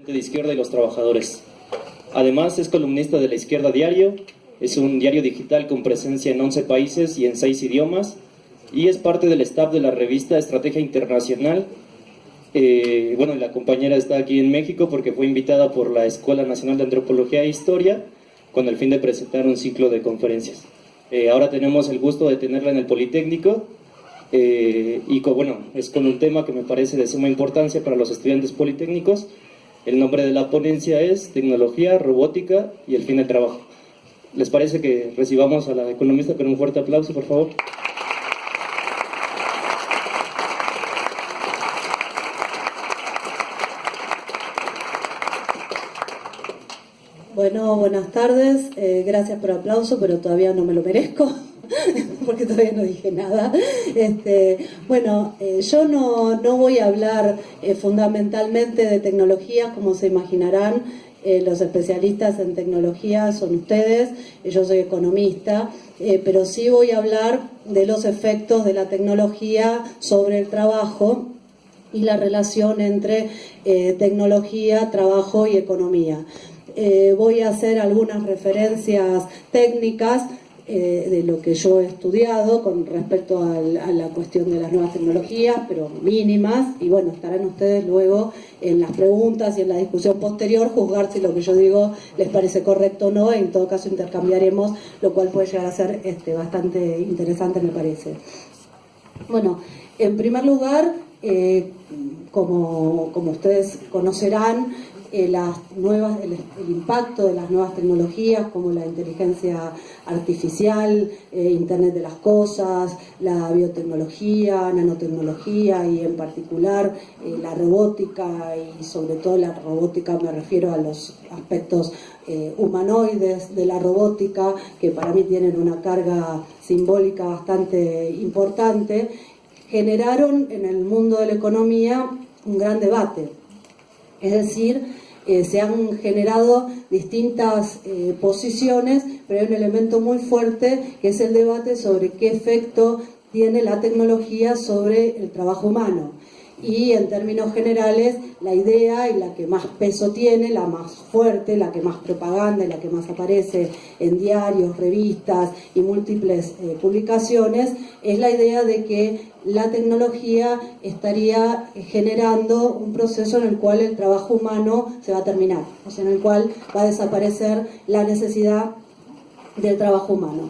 de Izquierda y los Trabajadores. Además, es columnista de La Izquierda Diario, es un diario digital con presencia en 11 países y en 6 idiomas, y es parte del staff de la revista Estrategia Internacional. Bueno, la compañera está aquí en México porque fue invitada por la Escuela Nacional de Antropología e Historia con el fin de presentar un ciclo de conferencias. Ahora tenemos el gusto de tenerla en el Politécnico, bueno, es con un tema que me parece de suma importancia para los estudiantes politécnicos. El nombre de la ponencia es Tecnología, Robótica y el fin del trabajo. ¿Les parece que recibamos a la economista con un fuerte aplauso, por favor? Bueno, buenas tardes, gracias por el aplauso, pero todavía no me lo merezco, porque todavía no dije nada. Yo no voy a hablar fundamentalmente de tecnología, como se imaginarán. Los especialistas en tecnología son ustedes, yo soy economista, pero sí voy a hablar de los efectos de la tecnología sobre el trabajo y la relación entre tecnología, trabajo y economía. Voy a hacer algunas referencias técnicas de lo que yo he estudiado con respecto a la cuestión de las nuevas tecnologías, pero mínimas, y bueno, estarán ustedes luego en las preguntas y en la discusión posterior juzgar si lo que yo digo les parece correcto o no. En todo caso intercambiaremos, lo cual puede llegar a ser bastante interesante, me parece. Bueno, en primer lugar, como ustedes conocerán, el impacto de las nuevas tecnologías como la inteligencia artificial, Internet de las cosas, la biotecnología, nanotecnología y en particular la robótica, y sobre todo la robótica me refiero a los aspectos humanoides de la robótica, que para mí tienen una carga simbólica bastante importante, generaron en el mundo de la economía un gran debate. Es decir, se han generado distintas posiciones, pero hay un elemento muy fuerte que es el debate sobre qué efecto tiene la tecnología sobre el trabajo humano. Y en términos generales, la idea y la que más peso tiene, la más fuerte, la que más propaganda y la que más aparece en diarios, revistas y múltiples publicaciones, es la idea de que la tecnología estaría generando un proceso en el cual el trabajo humano se va a terminar, o sea, en el cual va a desaparecer la necesidad del trabajo humano.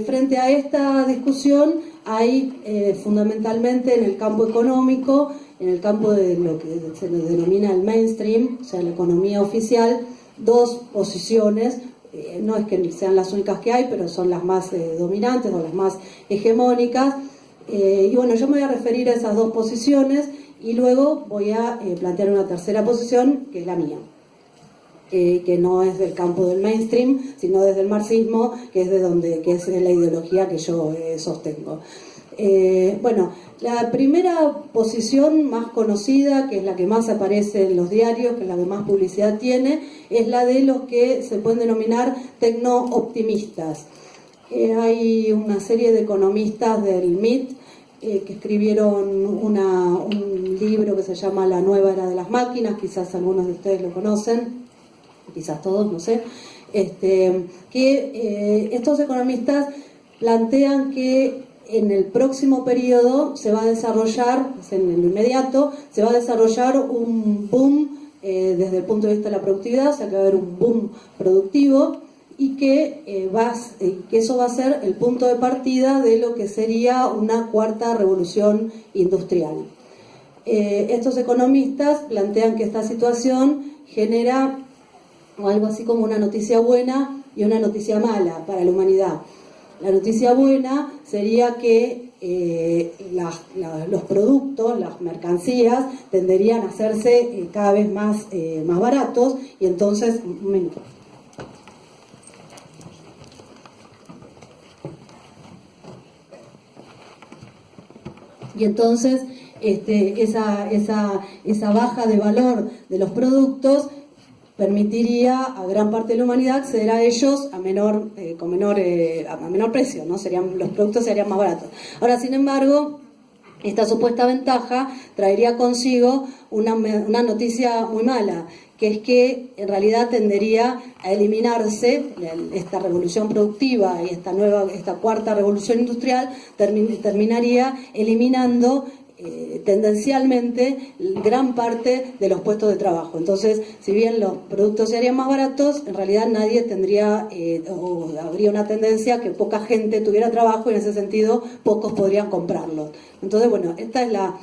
Frente a esta discusión hay fundamentalmente en el campo económico, en el campo de lo que se denomina el mainstream, o sea, la economía oficial, dos posiciones. No es que sean las únicas que hay, pero son las más dominantes o las más hegemónicas. Y bueno, yo me voy a referir a esas dos posiciones y luego voy a plantear una tercera posición, que es la mía, que no es del campo del mainstream, sino desde el marxismo, que es la ideología que yo sostengo. La primera posición más conocida, que es la que más aparece en los diarios, que es la que más publicidad tiene, es la de los que se pueden denominar tecno-optimistas. Hay una serie de economistas del MIT que escribieron un libro que se llama La Nueva Era de las Máquinas, quizás algunos de ustedes lo conocen, quizás todos, no sé, estos economistas plantean que en el próximo periodo se va a desarrollar, en el inmediato, se va a desarrollar un boom desde el punto de vista de la productividad, o sea que va a haber un boom productivo, y que eso va a ser el punto de partida de lo que sería una cuarta revolución industrial. Estos economistas plantean que esta situación genera algo así como una noticia buena y una noticia mala para la humanidad. La noticia buena sería que los productos, las mercancías, tenderían a hacerse cada vez más baratos, y entonces, un minuto. Y entonces esa baja de valor de los productos permitiría a gran parte de la humanidad acceder a ellos a menor precio, ¿no? Los productos serían más baratos. Ahora, sin embargo, Esta supuesta ventaja traería consigo una noticia muy mala, que es que en realidad tendería a eliminarse esta revolución productiva y esta cuarta revolución industrial terminaría eliminando tendencialmente gran parte de los puestos de trabajo. Entonces, si bien los productos se harían más baratos, en realidad nadie tendría o habría una tendencia que poca gente tuviera trabajo y en ese sentido pocos podrían comprarlos. Entonces, bueno, esta es la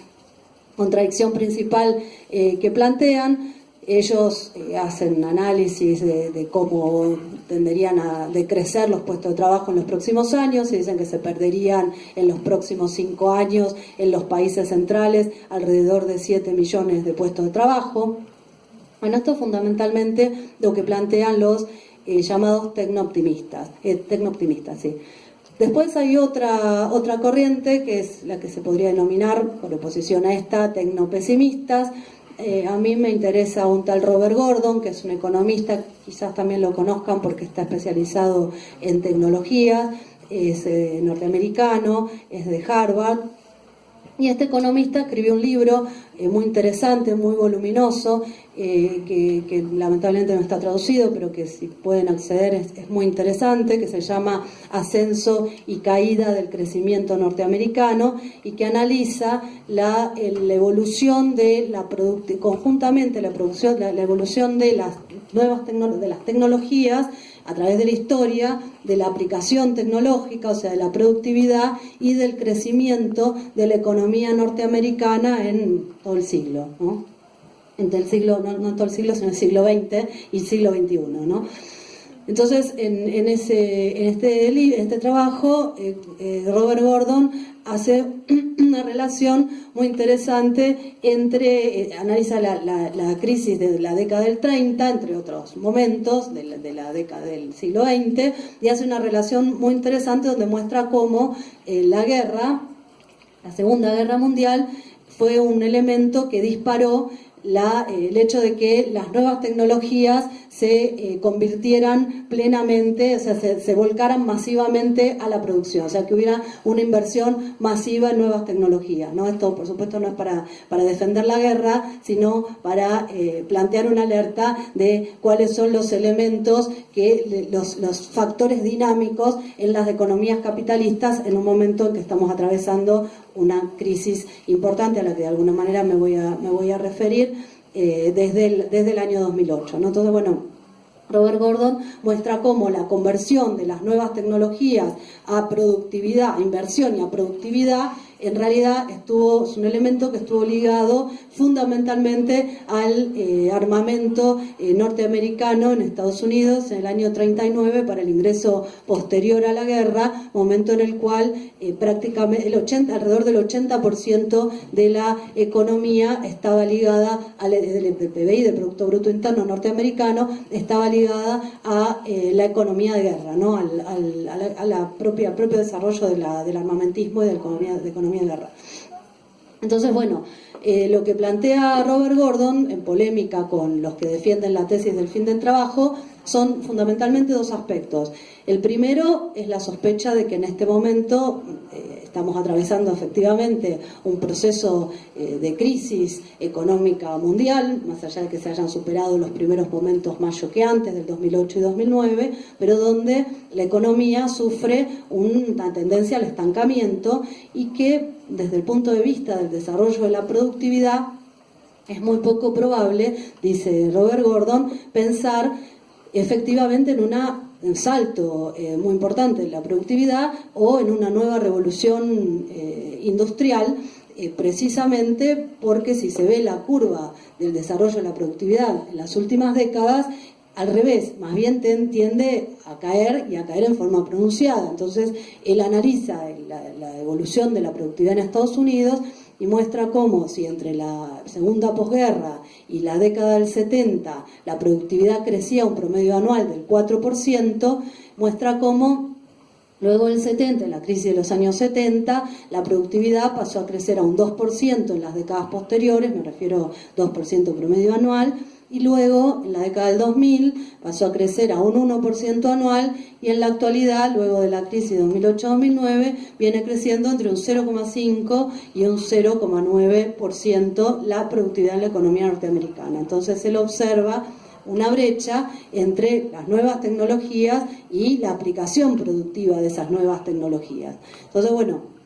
contradicción principal que plantean. Ellos hacen análisis de cómo tenderían a decrecer los puestos de trabajo en los próximos años y dicen que se perderían en los próximos 5 años en los países centrales alrededor de 7 millones de puestos de trabajo. Bueno, esto es fundamentalmente lo que plantean los llamados tecnooptimistas, sí. Después hay otra corriente que es la que se podría denominar, por oposición a esta, tecnopesimistas. A mí me interesa un tal Robert Gordon, que es un economista, quizás también lo conozcan porque está especializado en tecnología, es norteamericano, es de Harvard. Y este economista escribió un libro muy interesante, muy voluminoso, que lamentablemente no está traducido, pero que si pueden acceder es muy interesante, que se llama Ascenso y Caída del Crecimiento Norteamericano, y que analiza la evolución de conjuntamente la evolución de las nuevas tecnologías a través de la historia, de la aplicación tecnológica, o sea, de la productividad y del crecimiento de la economía norteamericana en todo el siglo, ¿no? Entre el siglo, no todo el siglo, sino el siglo XX y siglo XXI, ¿no? Entonces, en este trabajo, Robert Gordon hace una relación muy interesante analiza la crisis de la década del 30, entre otros momentos de la década del siglo XX, y hace una relación muy interesante donde muestra cómo la Segunda Guerra Mundial, fue un elemento que disparó el hecho de que las nuevas tecnologías se convirtieran plenamente, o sea, se volcaran masivamente a la producción, o sea, que hubiera una inversión masiva en nuevas tecnologías, ¿no? Esto, por supuesto, no es para defender la guerra, sino para plantear una alerta de cuáles son los elementos, los factores dinámicos en las economías capitalistas en un momento en que estamos atravesando una crisis importante a la que de alguna manera me voy a referir desde el año 2008, ¿no? Entonces, bueno, Robert Gordon muestra cómo la conversión de las nuevas tecnologías a productividad, a inversión y a productividad, en realidad es un elemento que estuvo ligado fundamentalmente al armamento norteamericano en Estados Unidos en el año 39 para el ingreso posterior a la guerra, momento en el cual prácticamente alrededor del 80% de la economía estaba ligada del PBI, del Producto Bruto Interno norteamericano, estaba ligada a la economía de guerra, ¿no? al propio desarrollo del armamentismo y de la economía de guerra. Entonces, bueno, lo que plantea Robert Gordon, en polémica con los que defienden la tesis del fin del trabajo, son fundamentalmente dos aspectos. El primero es la sospecha de que en este momento estamos atravesando efectivamente un proceso de crisis económica mundial, más allá de que se hayan superado los primeros momentos más choqueantes del 2008 y 2009, pero donde la economía sufre una tendencia al estancamiento y que desde el punto de vista del desarrollo de la productividad es muy poco probable, dice Robert Gordon, pensar efectivamente en un salto muy importante en la productividad o en una nueva revolución industrial, precisamente porque si se ve la curva del desarrollo de la productividad en las últimas décadas, al revés, más bien tiende a caer y a caer en forma pronunciada. Entonces, él analiza la evolución de la productividad en Estados Unidos y muestra cómo si entre la segunda posguerra y la década del 70 la productividad crecía un promedio anual del 4%, muestra cómo luego del 70, en la crisis de los años 70, la productividad pasó a crecer a un 2% en las décadas posteriores, me refiero 2% promedio anual, y luego en la década del 2000 pasó a crecer a un 1% anual y en la actualidad, luego de la crisis 2008-2009, viene creciendo entre un 0,5 y un 0,9% la productividad en la economía norteamericana. Entonces se observa una brecha entre las nuevas tecnologías y la aplicación productiva de esas nuevas tecnologías. Entonces, bueno,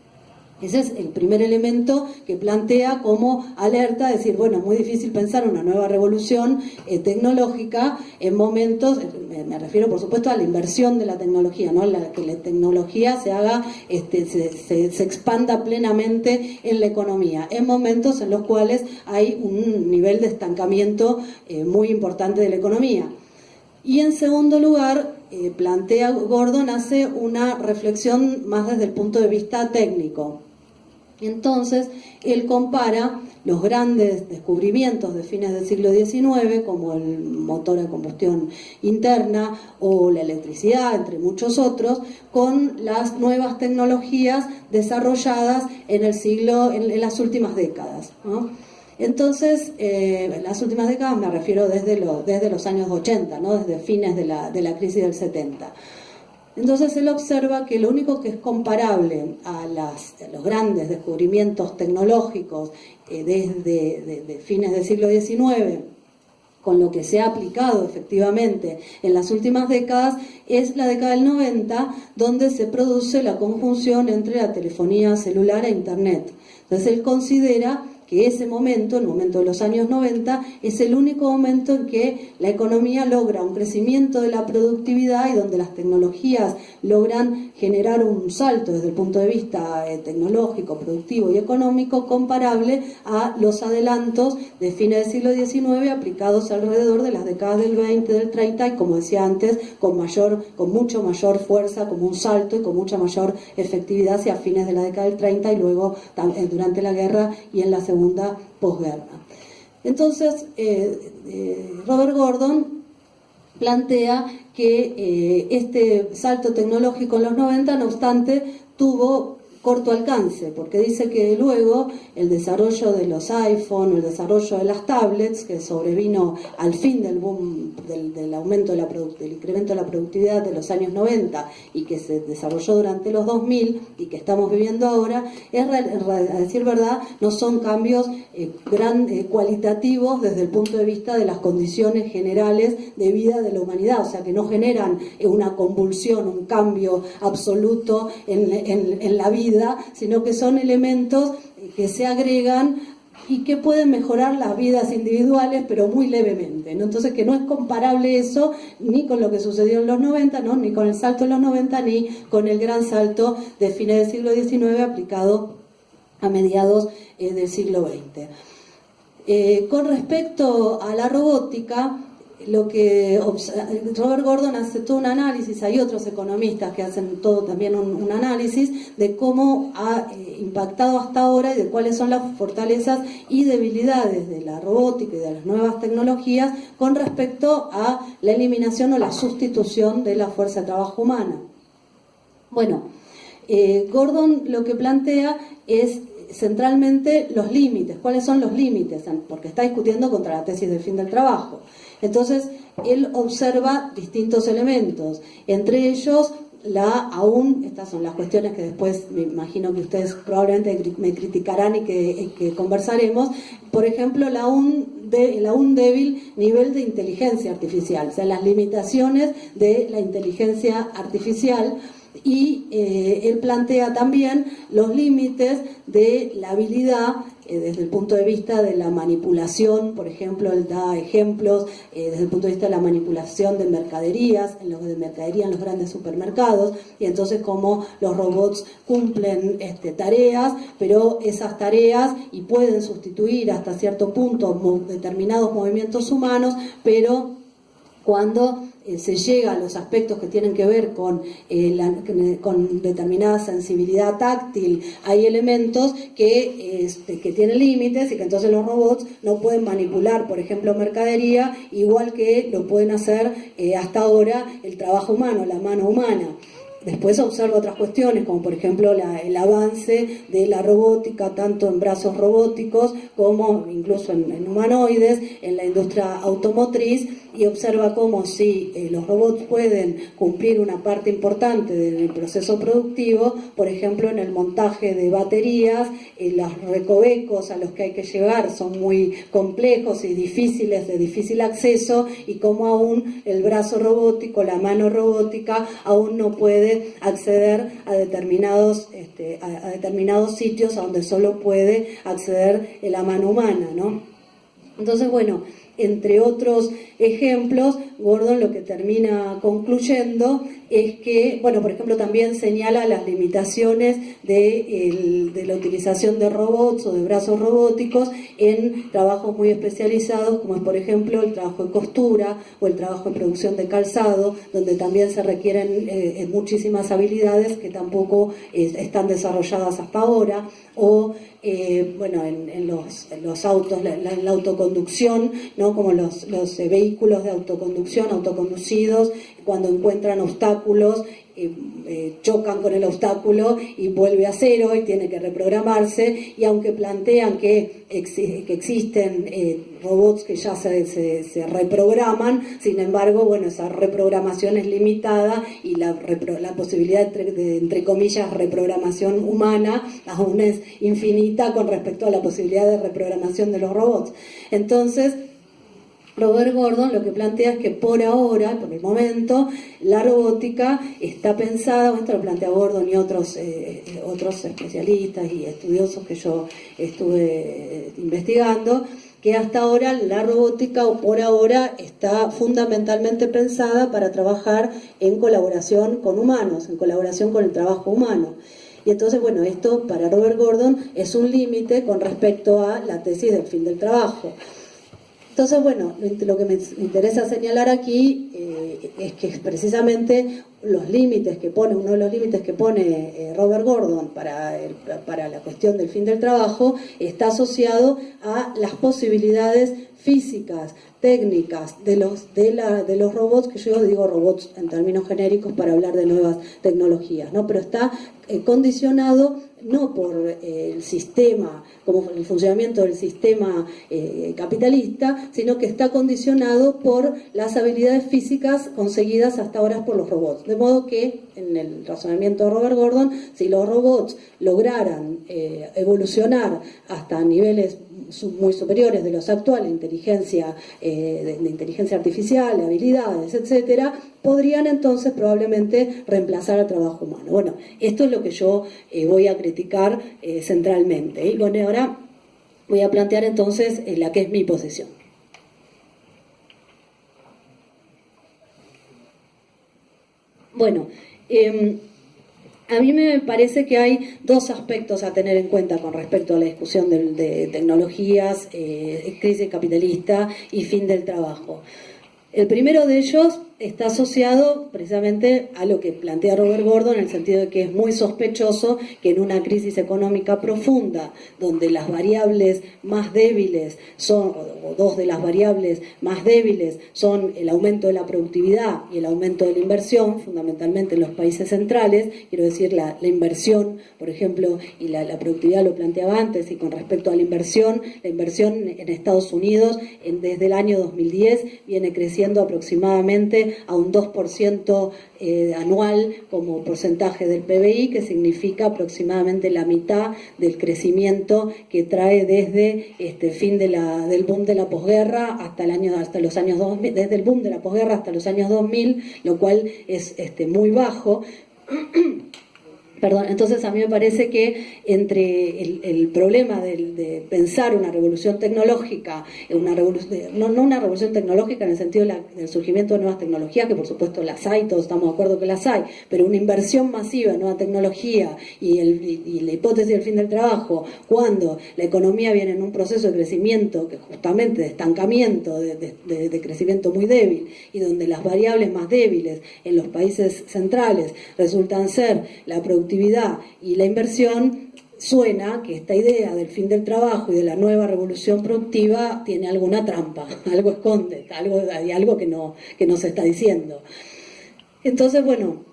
ese es el primer elemento que plantea como alerta, decir, bueno, es muy difícil pensar una nueva revolución tecnológica en momentos, me refiero por supuesto a la inversión de la tecnología, ¿no? Que la tecnología se haga, se expanda plenamente en la economía, en momentos en los cuales hay un nivel de estancamiento muy importante de la economía. Y en segundo lugar, plantea Gordon, hace una reflexión más desde el punto de vista técnico. Entonces, él compara los grandes descubrimientos de fines del siglo XIX, como el motor a combustión interna o la electricidad, entre muchos otros, con las nuevas tecnologías desarrolladas en las últimas décadas, ¿no? Entonces, en las últimas décadas me refiero desde los años 80, ¿no? Desde fines de la crisis del 70. Entonces él observa que lo único que es comparable a los grandes descubrimientos tecnológicos de fines del siglo XIX con lo que se ha aplicado efectivamente en las últimas décadas es la década del 90, donde se produce la conjunción entre la telefonía celular e Internet. Entonces él considera que ese momento, el momento de los años 90, es el único momento en que la economía logra un crecimiento de la productividad y donde las tecnologías logran generar un salto desde el punto de vista tecnológico, productivo y económico comparable a los adelantos de fines del siglo XIX aplicados alrededor de las décadas del 20, del 30 y, como decía antes, con mucho mayor fuerza, como un salto y con mucha mayor efectividad hacia fines de la década del 30 y luego durante la guerra y en la segunda posguerra. Entonces, Robert Gordon plantea que este salto tecnológico en los 90, no obstante, tuvo corto alcance, porque dice que luego el desarrollo de los iPhone, el desarrollo de las tablets, que sobrevino al fin del boom, del aumento del incremento de la productividad de los años 90 y que se desarrolló durante los 2000 y que estamos viviendo ahora, a decir verdad, no son cambios cualitativos desde el punto de vista de las condiciones generales de vida de la humanidad, o sea que no generan una convulsión, un cambio absoluto en la vida, sino que son elementos que se agregan y que pueden mejorar las vidas individuales, pero muy levemente, ¿no? Entonces, que no es comparable eso ni con lo que sucedió en los 90, ¿no? Ni con el salto de los 90, ni con el gran salto de fines del siglo XIX aplicado a mediados del siglo XX. Con respecto a la robótica, Robert Gordon hace todo un análisis, hay otros economistas que hacen todo también un análisis de cómo ha impactado hasta ahora y de cuáles son las fortalezas y debilidades de la robótica y de las nuevas tecnologías con respecto a la eliminación o la sustitución de la fuerza de trabajo humana. Bueno, Gordon lo que plantea es centralmente los límites. ¿Cuáles son los límites? Porque está discutiendo contra la tesis del fin del trabajo. Entonces, él observa distintos elementos, entre ellos estas son las cuestiones que después me imagino que ustedes probablemente me criticarán y que conversaremos, por ejemplo, el aún débil nivel de inteligencia artificial, o sea, las limitaciones de la inteligencia artificial. Y él plantea también los límites de la habilidad desde el punto de vista de la manipulación. Por ejemplo, él da ejemplos desde el punto de vista de la manipulación de mercaderías, en los grandes supermercados, y entonces cómo los robots cumplen tareas, pero esas tareas y pueden sustituir hasta cierto punto determinados movimientos humanos, pero cuando se llega a los aspectos que tienen que ver con determinada sensibilidad táctil, hay elementos que tienen límites y que entonces los robots no pueden manipular, por ejemplo, mercadería, igual que lo pueden hacer hasta ahora el trabajo humano, la mano humana. Después observa otras cuestiones, como por ejemplo el avance de la robótica, tanto en brazos robóticos como incluso en humanoides, en la industria automotriz, y observa cómo si los robots pueden cumplir una parte importante del proceso productivo, por ejemplo en el montaje de baterías, los recovecos a los que hay que llegar son muy complejos y difíciles, de difícil acceso, y cómo aún el brazo robótico, la mano robótica, aún no puede acceder a determinados sitios a donde solo puede acceder la mano humana, ¿no? Entonces, bueno, entre otros ejemplos, Gordon lo que termina concluyendo es que, bueno, por ejemplo, también señala las limitaciones de la utilización de robots o de brazos robóticos en trabajos muy especializados, como es, por ejemplo, el trabajo de costura o el trabajo de producción de calzado, donde también se requieren muchísimas habilidades que tampoco están desarrolladas hasta ahora, o bueno, en los autos, la autoconducción, ¿no? Como los vehículos de autoconducción, autoconducidos, cuando encuentran obstáculos, chocan con el obstáculo y vuelve a cero y tiene que reprogramarse, y aunque plantean que existen robots que ya se reprograman, sin embargo, bueno, esa reprogramación es limitada y la posibilidad de, entre comillas, reprogramación humana aún es infinita con respecto a la posibilidad de reprogramación de los robots. Entonces, Robert Gordon lo que plantea es que por ahora, por el momento, la robótica está pensada, esto lo plantea Gordon y otros especialistas y estudiosos que yo estuve investigando, que hasta ahora la robótica, o por ahora, está fundamentalmente pensada para trabajar en colaboración con humanos, en colaboración con el trabajo humano. Y entonces, bueno, esto para Robert Gordon es un límite con respecto a la tesis del fin del trabajo. Entonces, bueno, lo que me interesa señalar aquí es que precisamente los límites que pone, uno de los límites que pone Robert Gordon para la cuestión del fin del trabajo está asociado a las posibilidades físicas, técnicas de los robots, que yo digo robots en términos genéricos para hablar de nuevas tecnologías, ¿no? Pero está condicionado no por el sistema, como el funcionamiento del sistema capitalista, sino que está condicionado por las habilidades físicas conseguidas hasta ahora por los robots. De modo que, en el razonamiento de Robert Gordon, si los robots lograran evolucionar hasta niveles muy superiores de los actuales, inteligencia, de inteligencia artificial, de habilidades, etcétera, podrían entonces probablemente reemplazar al trabajo humano. Bueno, esto es lo que yo voy a criticar centralmente. Y bueno, ahora voy a plantear entonces la que es mi posición. Bueno, a mí me parece que hay dos aspectos a tener en cuenta con respecto a la discusión de tecnologías, crisis capitalista y fin del trabajo. El primero de ellos está asociado precisamente a lo que plantea Robert Gordon, en el sentido de que es muy sospechoso que en una crisis económica profunda, donde las variables más débiles son, o dos de las variables más débiles son el aumento de la productividad y el aumento de la inversión, fundamentalmente en los países centrales, quiero decir la inversión, por ejemplo, y la productividad lo planteaba antes, y con respecto a la inversión en Estados Unidos desde el año 2010 viene creciendo aproximadamente a un 2% anual como porcentaje del PBI, que significa aproximadamente la mitad del crecimiento que trae desde fin del boom de la posguerra hasta los años 2000, desde el boom de la posguerra hasta los años 2000, lo cual es muy bajo. Perdón, entonces a mí me parece que entre el problema de pensar una revolución tecnológica, no una revolución tecnológica en el sentido del surgimiento de nuevas tecnologías, que por supuesto las hay, todos estamos de acuerdo que las hay, pero una inversión masiva en nueva tecnología y la hipótesis del fin del trabajo, cuando la economía viene en un proceso de crecimiento, que justamente de estancamiento, de crecimiento muy débil, y donde las variables más débiles en los países centrales resultan ser la productividad y la inversión, suena que esta idea del fin del trabajo y de la nueva revolución productiva tiene alguna trampa, algo esconde, hay algo que no se está diciendo. Entonces, bueno,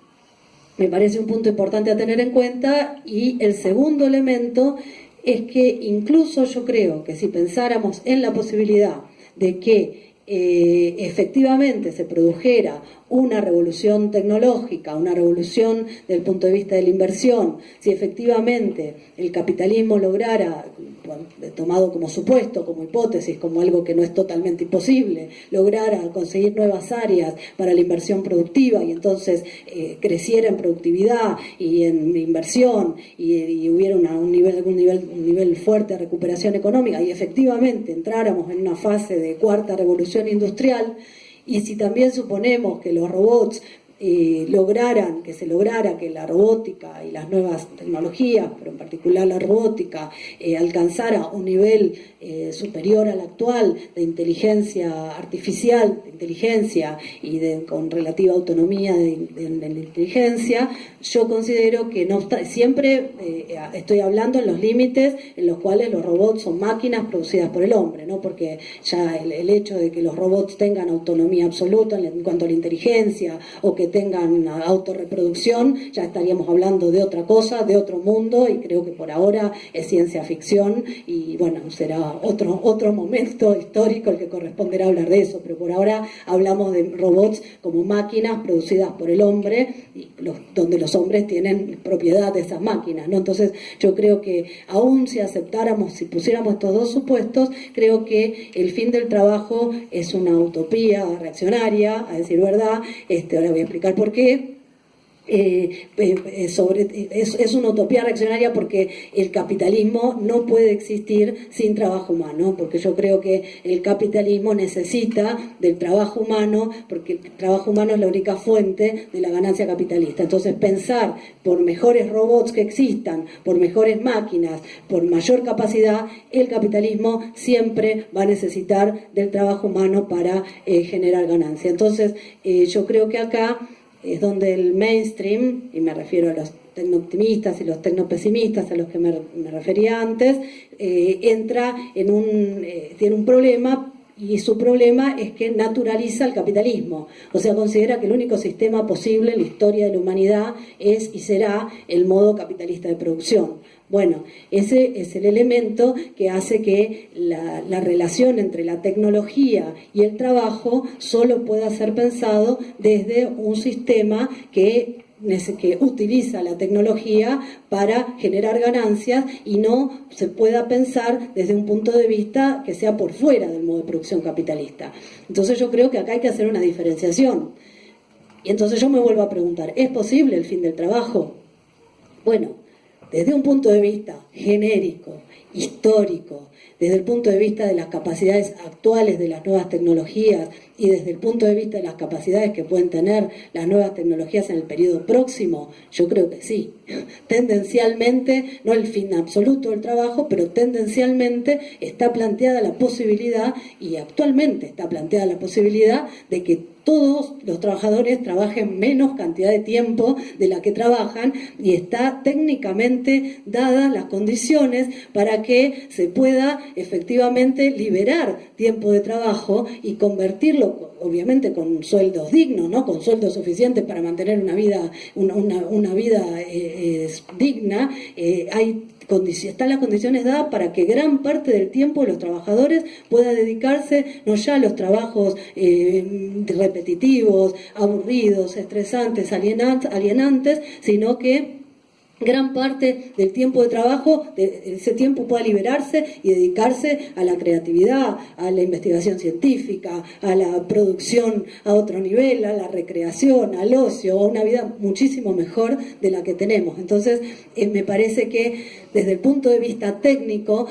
me parece un punto importante a tener en cuenta. Y el segundo elemento es que incluso yo creo que si pensáramos en la posibilidad de que efectivamente se produjera una revolución tecnológica, una revolución desde el punto de vista de la inversión, si efectivamente el capitalismo lograra, tomado como supuesto, como hipótesis, como algo que no es totalmente imposible, lograra conseguir nuevas áreas para la inversión productiva y entonces creciera en productividad y en inversión y hubiera un nivel fuerte de recuperación económica y efectivamente entráramos en una fase de cuarta revolución industrial. Y si también suponemos que los robots se lograra que la robótica y las nuevas tecnologías, pero en particular la robótica, alcanzara un nivel superior al actual de inteligencia artificial, de inteligencia y con relativa autonomía de la inteligencia, yo considero que siempre estoy hablando en los límites en los cuales los robots son máquinas producidas por el hombre, ¿no? Porque ya el hecho de que los robots tengan autonomía absoluta en cuanto a la inteligencia o que tengan autorreproducción, ya estaríamos hablando de otra cosa, de otro mundo, y creo que por ahora es ciencia ficción y bueno, será otro momento histórico el que corresponderá hablar de eso, pero por ahora hablamos de robots como máquinas producidas por el hombre y donde los hombres tienen propiedad de esas máquinas, ¿no? Entonces yo creo que aún si aceptáramos, si pusiéramos estos dos supuestos, creo que el fin del trabajo es una utopía reaccionaria, a decir verdad. Ahora voy a explicar por qué. Es una utopía reaccionaria porque el capitalismo no puede existir sin trabajo humano, porque yo creo que el capitalismo necesita del trabajo humano, porque el trabajo humano es la única fuente de la ganancia capitalista. Entonces pensar por mejores robots que existan, por mejores máquinas, por mayor capacidad, el capitalismo siempre va a necesitar del trabajo humano para generar ganancia. Entonces yo creo que acá es donde el mainstream, y me refiero a los tecno-optimistas y los tecno-pesimistas a los que me refería antes, tiene un problema, y su problema es que naturaliza el capitalismo, o sea, considera que el único sistema posible en la historia de la humanidad es y será el modo capitalista de producción. Bueno, ese es el elemento que hace que la relación entre la tecnología y el trabajo solo pueda ser pensado desde un sistema que utiliza la tecnología para generar ganancias y no se pueda pensar desde un punto de vista que sea por fuera del modo de producción capitalista. Entonces yo creo que acá hay que hacer una diferenciación. Y entonces yo me vuelvo a preguntar, ¿es posible el fin del trabajo? Bueno, desde un punto de vista genérico, histórico, desde el punto de vista de las capacidades actuales de las nuevas tecnologías y desde el punto de vista de las capacidades que pueden tener las nuevas tecnologías en el periodo próximo, yo creo que sí. Tendencialmente, no el fin absoluto del trabajo, pero tendencialmente está planteada la posibilidad, y actualmente está planteada la posibilidad, de que todos los trabajadores trabajen menos cantidad de tiempo de la que trabajan, y está técnicamente dadas las condiciones para que se pueda efectivamente liberar tiempo de trabajo y convertirlo, obviamente con sueldos dignos, ¿no? Con sueldos suficientes para mantener una vida digna. Están las condiciones dadas para que gran parte del tiempo de los trabajadores pueda dedicarse no ya a los trabajos repetitivos, aburridos, estresantes, alienantes, sino que gran parte del tiempo de trabajo, ese tiempo pueda liberarse y dedicarse a la creatividad, a la investigación científica, a la producción a otro nivel, a la recreación, al ocio, a una vida muchísimo mejor de la que tenemos. Entonces, me parece que desde el punto de vista técnico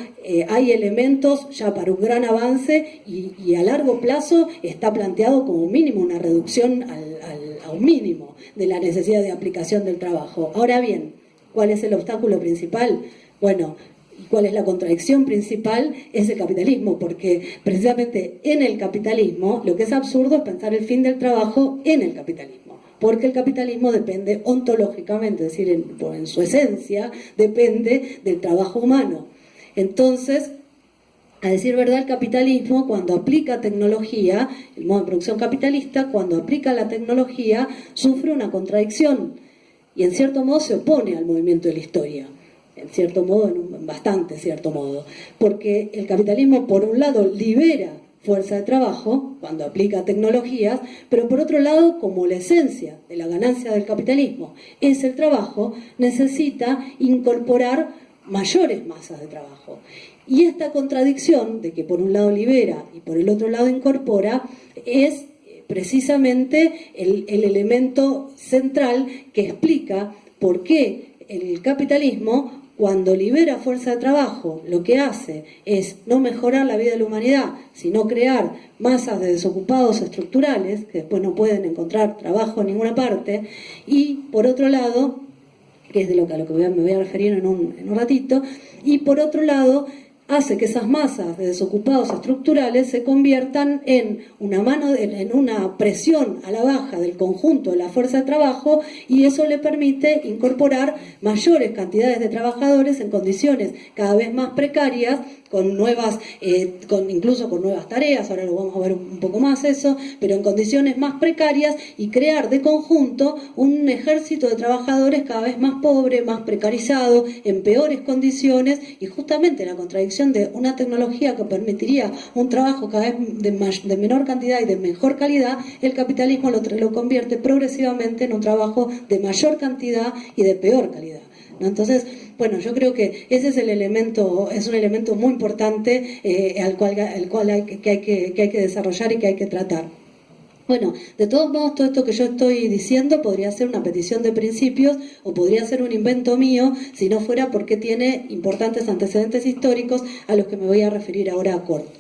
hay elementos ya para un gran avance y a largo plazo está planteado como mínimo una reducción a un mínimo de la necesidad de aplicación del trabajo. Ahora bien, ¿cuál es el obstáculo principal? Bueno, ¿y cuál es la contradicción principal? Es el capitalismo, porque precisamente en el capitalismo lo que es absurdo es pensar el fin del trabajo en el capitalismo, porque el capitalismo depende ontológicamente, es decir, en su esencia, depende del trabajo humano. Entonces, a decir verdad, el capitalismo, cuando aplica tecnología, el modo de producción capitalista, cuando aplica la tecnología, sufre una contradicción. y en cierto modo se opone al movimiento de la historia, en cierto modo, en bastante cierto modo, porque el capitalismo por un lado libera fuerza de trabajo cuando aplica tecnologías, pero por otro lado, como la esencia de la ganancia del capitalismo es el trabajo, necesita incorporar mayores masas de trabajo. Y esta contradicción de que por un lado libera y por el otro lado incorpora es precisamente el elemento central que explica por qué el capitalismo, cuando libera fuerza de trabajo, lo que hace es no mejorar la vida de la humanidad, sino crear masas de desocupados estructurales que después no pueden encontrar trabajo en ninguna parte, y por otro lado, que es a lo que me voy a referir en un ratito, y por otro lado hace que esas masas de desocupados estructurales se conviertan en una presión a la baja del conjunto de la fuerza de trabajo, y eso le permite incorporar mayores cantidades de trabajadores en condiciones cada vez más precarias, con nuevas, incluso con nuevas tareas, ahora lo vamos a ver un poco más eso, pero en condiciones más precarias, y crear de conjunto un ejército de trabajadores cada vez más pobre, más precarizado, en peores condiciones, y justamente la contradicción de una tecnología que permitiría un trabajo cada vez de menor cantidad y de mejor calidad, el capitalismo lo convierte progresivamente en un trabajo de mayor cantidad y de peor calidad, ¿no? Entonces, bueno, yo creo que ese es un elemento muy importante que hay que desarrollar y que hay que tratar. Bueno, de todos modos, todo esto que yo estoy diciendo podría ser una petición de principios o podría ser un invento mío si no fuera porque tiene importantes antecedentes históricos a los que me voy a referir ahora a corto.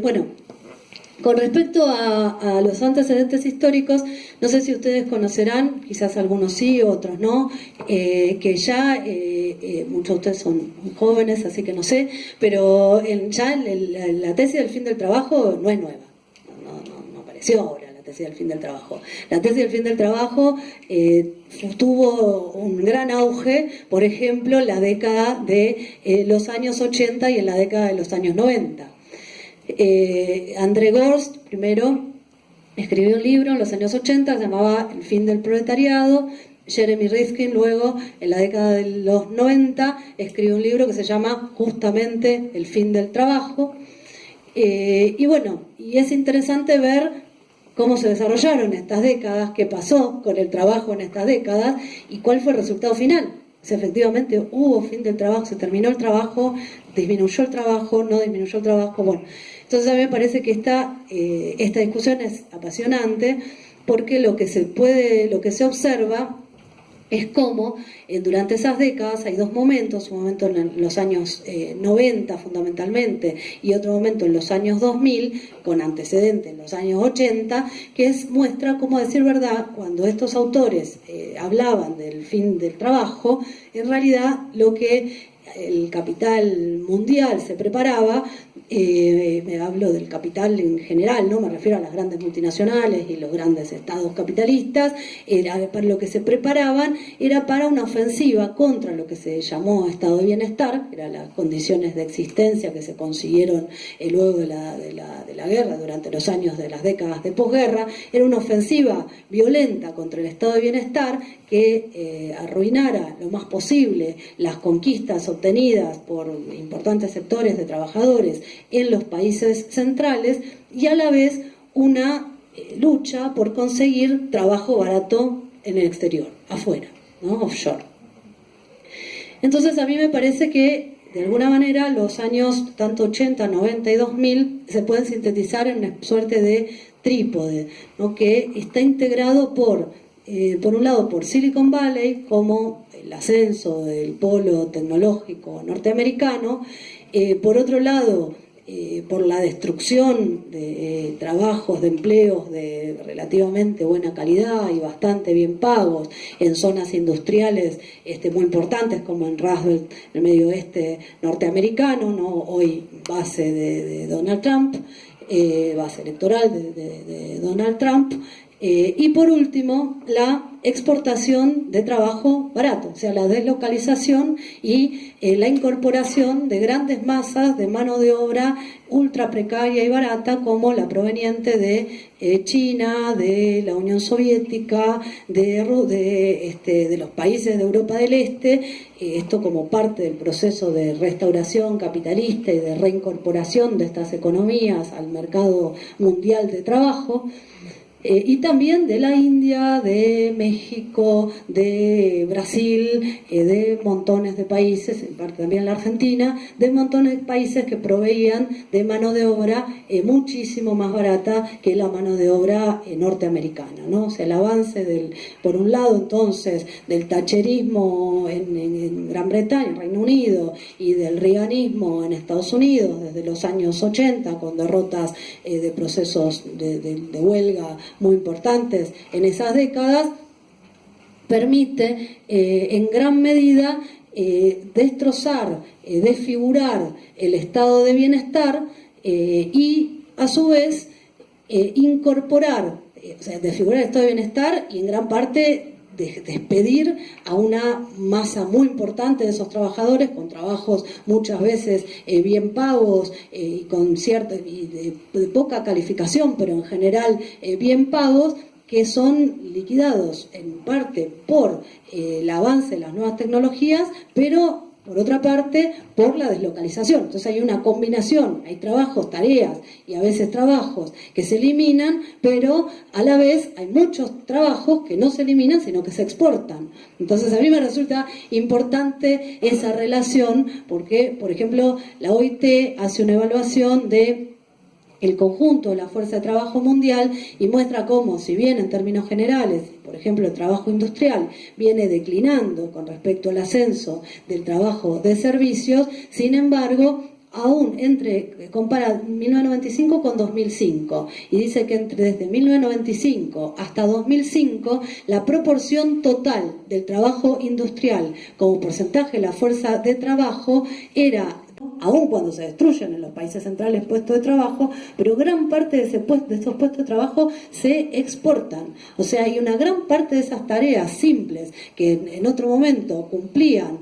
Bueno, con respecto a los antecedentes históricos, no sé si ustedes conocerán, quizás algunos sí, otros no, que ya, muchos de ustedes son jóvenes, así que no sé, pero la tesis del fin del trabajo no es nueva, no apareció ahora la tesis del fin del trabajo. La tesis del fin del trabajo tuvo un gran auge, por ejemplo, en la década de los años 80 y en la década de los años 90. André Gortz primero escribió un libro en los años 80, se llamaba El fin del proletariado. Jeremy Rifkin luego, en la década de los 90, escribió un libro que se llama justamente El fin del trabajo. Y bueno, y es interesante ver cómo se desarrollaron estas décadas, qué pasó con el trabajo en estas décadas y cuál fue el resultado final. Si efectivamente hubo fin del trabajo, se terminó el trabajo, disminuyó el trabajo, no disminuyó el trabajo. Bueno, entonces a mí me parece que esta discusión es apasionante, porque lo que se observa es cómo durante esas décadas hay dos momentos, un momento en los años 90 fundamentalmente y otro momento en los años 2000, con antecedente en los años 80, que muestra cómo, a decir verdad, cuando estos autores hablaban del fin del trabajo, en realidad lo que el capital mundial se preparaba, me hablo del capital en general, no me refiero a las grandes multinacionales y los grandes estados capitalistas, para lo que se preparaban era para una ofensiva contra lo que se llamó estado de bienestar, que eran las condiciones de existencia que se consiguieron luego de la guerra, durante los años de las décadas de posguerra. Era una ofensiva violenta contra el estado de bienestar que arruinara lo más posible las conquistas obtenidas por importantes sectores de trabajadores en los países centrales, y a la vez una lucha por conseguir trabajo barato en el exterior, afuera, ¿no? Offshore. Entonces a mí me parece que de alguna manera los años tanto 80, 90 y 2000 se pueden sintetizar en una suerte de trípode, ¿no? Que está integrado por un lado por Silicon Valley, como el ascenso del polo tecnológico norteamericano, por otro lado por la destrucción de trabajos, de empleos de relativamente buena calidad y bastante bien pagos en zonas industriales muy importantes como en Roosevelt, el medio oeste norteamericano, ¿no? Hoy base de Donald Trump, base electoral de Donald Trump. Y por último, la exportación de trabajo barato, o sea, la deslocalización y la incorporación de grandes masas de mano de obra ultra precaria y barata, como la proveniente de China, de la Unión Soviética, de los países de Europa del Este, esto como parte del proceso de restauración capitalista y de reincorporación de estas economías al mercado mundial de trabajo. Y también de la India, de México, de Brasil, de montones de países, en parte también la Argentina, de montones de países que proveían de mano de obra muchísimo más barata que la mano de obra norteamericana, ¿no? O sea, el avance por un lado entonces del thatcherismo en Gran Bretaña, en Reino Unido, y del reaganismo en Estados Unidos desde los años 80, con derrotas de procesos de huelga muy importantes en esas décadas, permite en gran medida destrozar, desfigurar el estado de bienestar y a su vez incorporar, o sea, desfigurar el estado de bienestar y en gran parte despedir a una masa muy importante de esos trabajadores con trabajos muchas veces bien pagos y con cierta de poca calificación, pero en general bien pagos, que son liquidados en parte por el avance de las nuevas tecnologías, pero por otra parte, por la deslocalización. Entonces hay una combinación, hay trabajos, tareas y a veces trabajos que se eliminan, pero a la vez hay muchos trabajos que no se eliminan, sino que se exportan. Entonces a mí me resulta importante esa relación porque, por ejemplo, la OIT hace una evaluación de el conjunto de la fuerza de trabajo mundial y muestra cómo, si bien en términos generales, por ejemplo, el trabajo industrial viene declinando con respecto al ascenso del trabajo de servicios, sin embargo, aún compara 1995 con 2005 y dice que desde 1995 hasta 2005 la proporción total del trabajo industrial como porcentaje de la fuerza de trabajo era, aun cuando se destruyen en los países centrales puestos de trabajo, pero gran parte de estos puestos de trabajo se exportan. O sea, hay una gran parte de esas tareas simples que en otro momento cumplían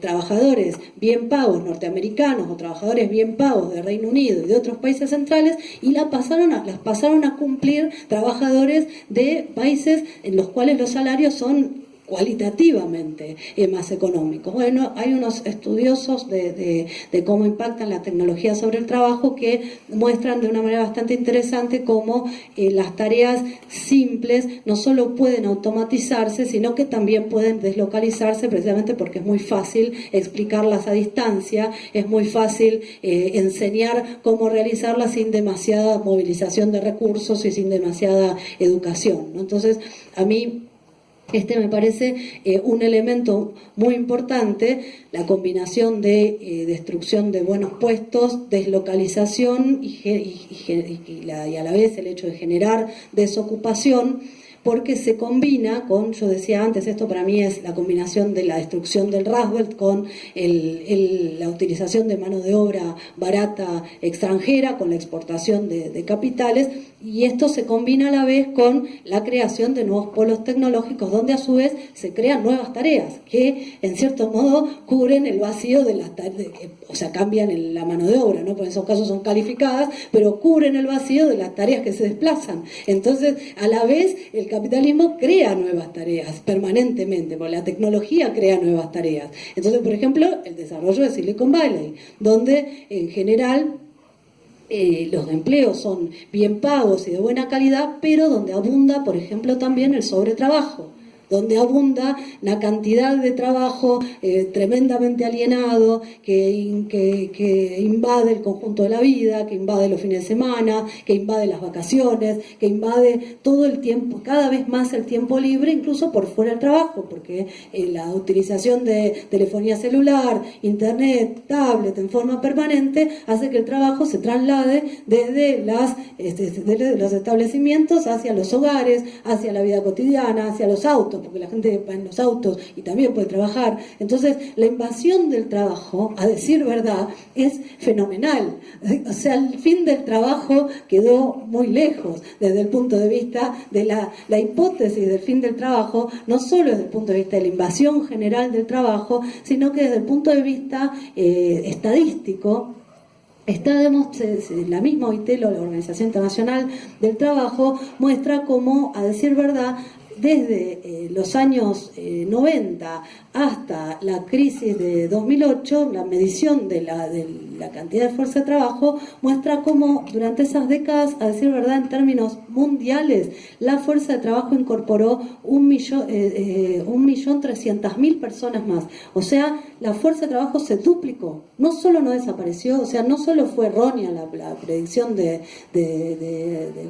trabajadores bien pagos norteamericanos o trabajadores bien pagos de Reino Unido y de otros países centrales, y las pasaron a cumplir trabajadores de países en los cuales los salarios son cualitativamente más económicos. Bueno, hay unos estudiosos de cómo impactan la tecnología sobre el trabajo que muestran de una manera bastante interesante cómo las tareas simples no solo pueden automatizarse, sino que también pueden deslocalizarse, precisamente porque es muy fácil explicarlas a distancia, es muy fácil enseñar cómo realizarlas sin demasiada movilización de recursos y sin demasiada educación, ¿no? Entonces, a mí me parece un elemento muy importante, la combinación de destrucción de buenos puestos, deslocalización y a la vez el hecho de generar desocupación, porque se combina con, yo decía antes, esto para mí es la combinación de la destrucción del Rust Belt con la utilización de mano de obra barata extranjera, con la exportación de capitales, y esto se combina a la vez con la creación de nuevos polos tecnológicos, donde a su vez se crean nuevas tareas que en cierto modo cubren el vacío de las tareas, o sea, cambian la mano de obra, ¿no? Porque en esos casos son calificadas, pero cubren el vacío de las tareas que se desplazan. Entonces, a la vez, el capitalismo crea nuevas tareas permanentemente, porque la tecnología crea nuevas tareas. Entonces, por ejemplo, el desarrollo de Silicon Valley, donde en general los empleos son bien pagos y de buena calidad, pero donde abunda, por ejemplo, también el sobretrabajo, donde abunda una cantidad de trabajo tremendamente alienado, que invade el conjunto de la vida, que invade los fines de semana, que invade las vacaciones, que invade todo el tiempo, cada vez más el tiempo libre, incluso por fuera del trabajo, porque la utilización de telefonía celular, internet, tablet en forma permanente, hace que el trabajo se traslade desde los establecimientos hacia los hogares, hacia la vida cotidiana, hacia los autos, porque la gente va en los autos y también puede trabajar. Entonces, la invasión del trabajo, a decir verdad, es fenomenal. O sea, el fin del trabajo quedó muy lejos desde el punto de vista de la hipótesis del fin del trabajo, no solo desde el punto de vista de la invasión general del trabajo, sino que desde el punto de vista estadístico. La misma OIT, la Organización Internacional del Trabajo, muestra cómo, a decir verdad, desde los años 90 hasta la crisis de 2008, la medición de la cantidad de fuerza de trabajo muestra cómo durante esas décadas, a decir verdad, en términos mundiales, la fuerza de trabajo incorporó 1.300.000 personas más. O sea, la fuerza de trabajo se duplicó. No solo no desapareció, o sea, no solo fue errónea la predicción de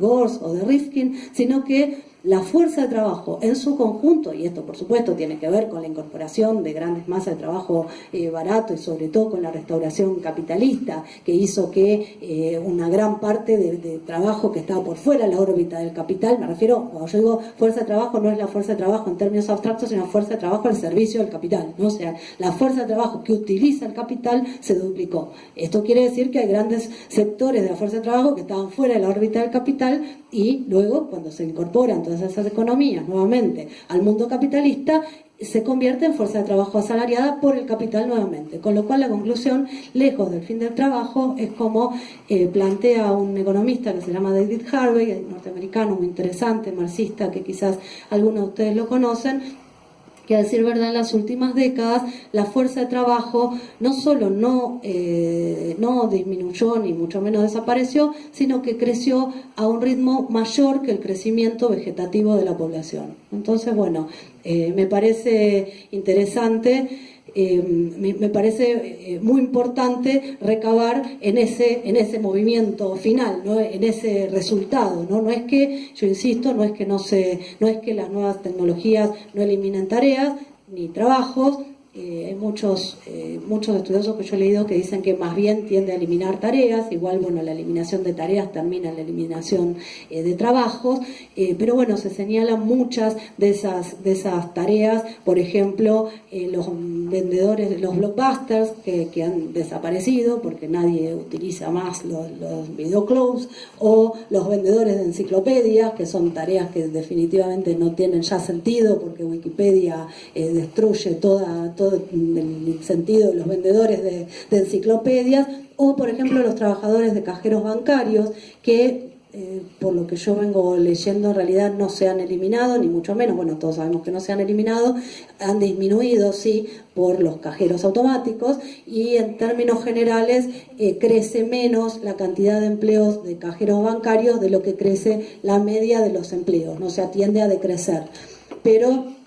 Gors o de Rifkin, sino que la fuerza de trabajo en su conjunto, y esto por supuesto tiene que ver con la incorporación de grandes masas de trabajo barato y sobre todo con la restauración capitalista que hizo que una gran parte de trabajo que estaba por fuera de la órbita del capital, me refiero, cuando yo digo fuerza de trabajo, no es la fuerza de trabajo en términos abstractos, sino fuerza de trabajo al servicio del capital, ¿no? O sea, la fuerza de trabajo que utiliza el capital se duplicó. Esto quiere decir que hay grandes sectores de la fuerza de trabajo que estaban fuera de la órbita del capital y luego cuando se incorporan todas esas economías nuevamente al mundo capitalista, se convierte en fuerza de trabajo asalariada por el capital nuevamente. Con lo cual la conclusión, lejos del fin del trabajo, es como plantea un economista que se llama David Harvey, norteamericano muy interesante, marxista, que quizás algunos de ustedes lo conocen, que a decir verdad en las últimas décadas la fuerza de trabajo no solo no disminuyó ni mucho menos desapareció, sino que creció a un ritmo mayor que el crecimiento vegetativo de la población. Entonces, bueno, me parece interesante, me parece muy importante recabar en ese movimiento final, ¿no? En ese resultado, ¿no? No es que, yo insisto, no es que las nuevas tecnologías no eliminen tareas ni trabajos. Hay muchos estudiosos que yo he leído que dicen que más bien tiende a eliminar tareas, igual, bueno, la eliminación de tareas termina en la eliminación de trabajos, pero bueno, se señalan muchas de esas tareas, por ejemplo, los vendedores, los blockbusters que han desaparecido porque nadie utiliza más los videoclubs, o los vendedores de enciclopedias, que son tareas que definitivamente no tienen ya sentido porque Wikipedia destruye todo el sentido de los vendedores de enciclopedias, o por ejemplo los trabajadores de cajeros bancarios que por lo que yo vengo leyendo en realidad no se han eliminado, ni mucho menos, bueno, todos sabemos que no se han eliminado, han disminuido, sí, por los cajeros automáticos, y en términos generales crece menos la cantidad de empleos de cajeros bancarios de lo que crece la media de los empleos, no se atiende a decrecer, pero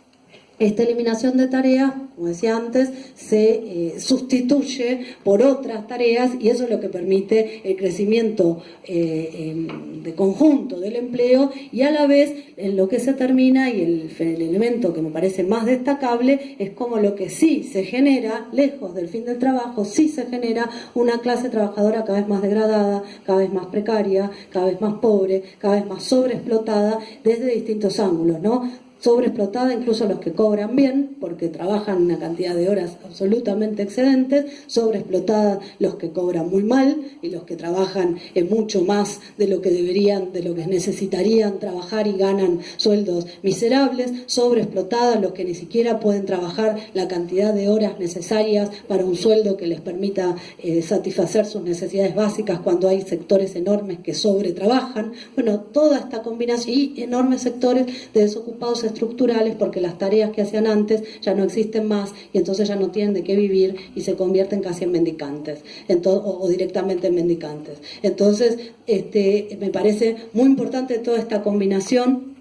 esta eliminación de tareas, como decía antes, se sustituye por otras tareas y eso es lo que permite el crecimiento de conjunto del empleo, y a la vez en lo que se termina, y el elemento que me parece más destacable es como lo que sí se genera, lejos del fin del trabajo, sí se genera una clase trabajadora cada vez más degradada, cada vez más precaria, cada vez más pobre, cada vez más sobreexplotada desde distintos ángulos, ¿no? Sobreexplotada incluso los que cobran bien, porque trabajan una cantidad de horas absolutamente excedentes, sobreexplotada los que cobran muy mal y los que trabajan mucho más de lo que deberían, de lo que necesitarían trabajar y ganan sueldos miserables, sobreexplotada los que ni siquiera pueden trabajar la cantidad de horas necesarias para un sueldo que les permita satisfacer sus necesidades básicas cuando hay sectores enormes que sobretrabajan. Bueno, toda esta combinación y enormes sectores de desocupados estructurales porque las tareas que hacían antes ya no existen más y entonces ya no tienen de qué vivir y se convierten casi en mendicantes o directamente en mendicantes. Entonces me parece muy importante toda esta combinación.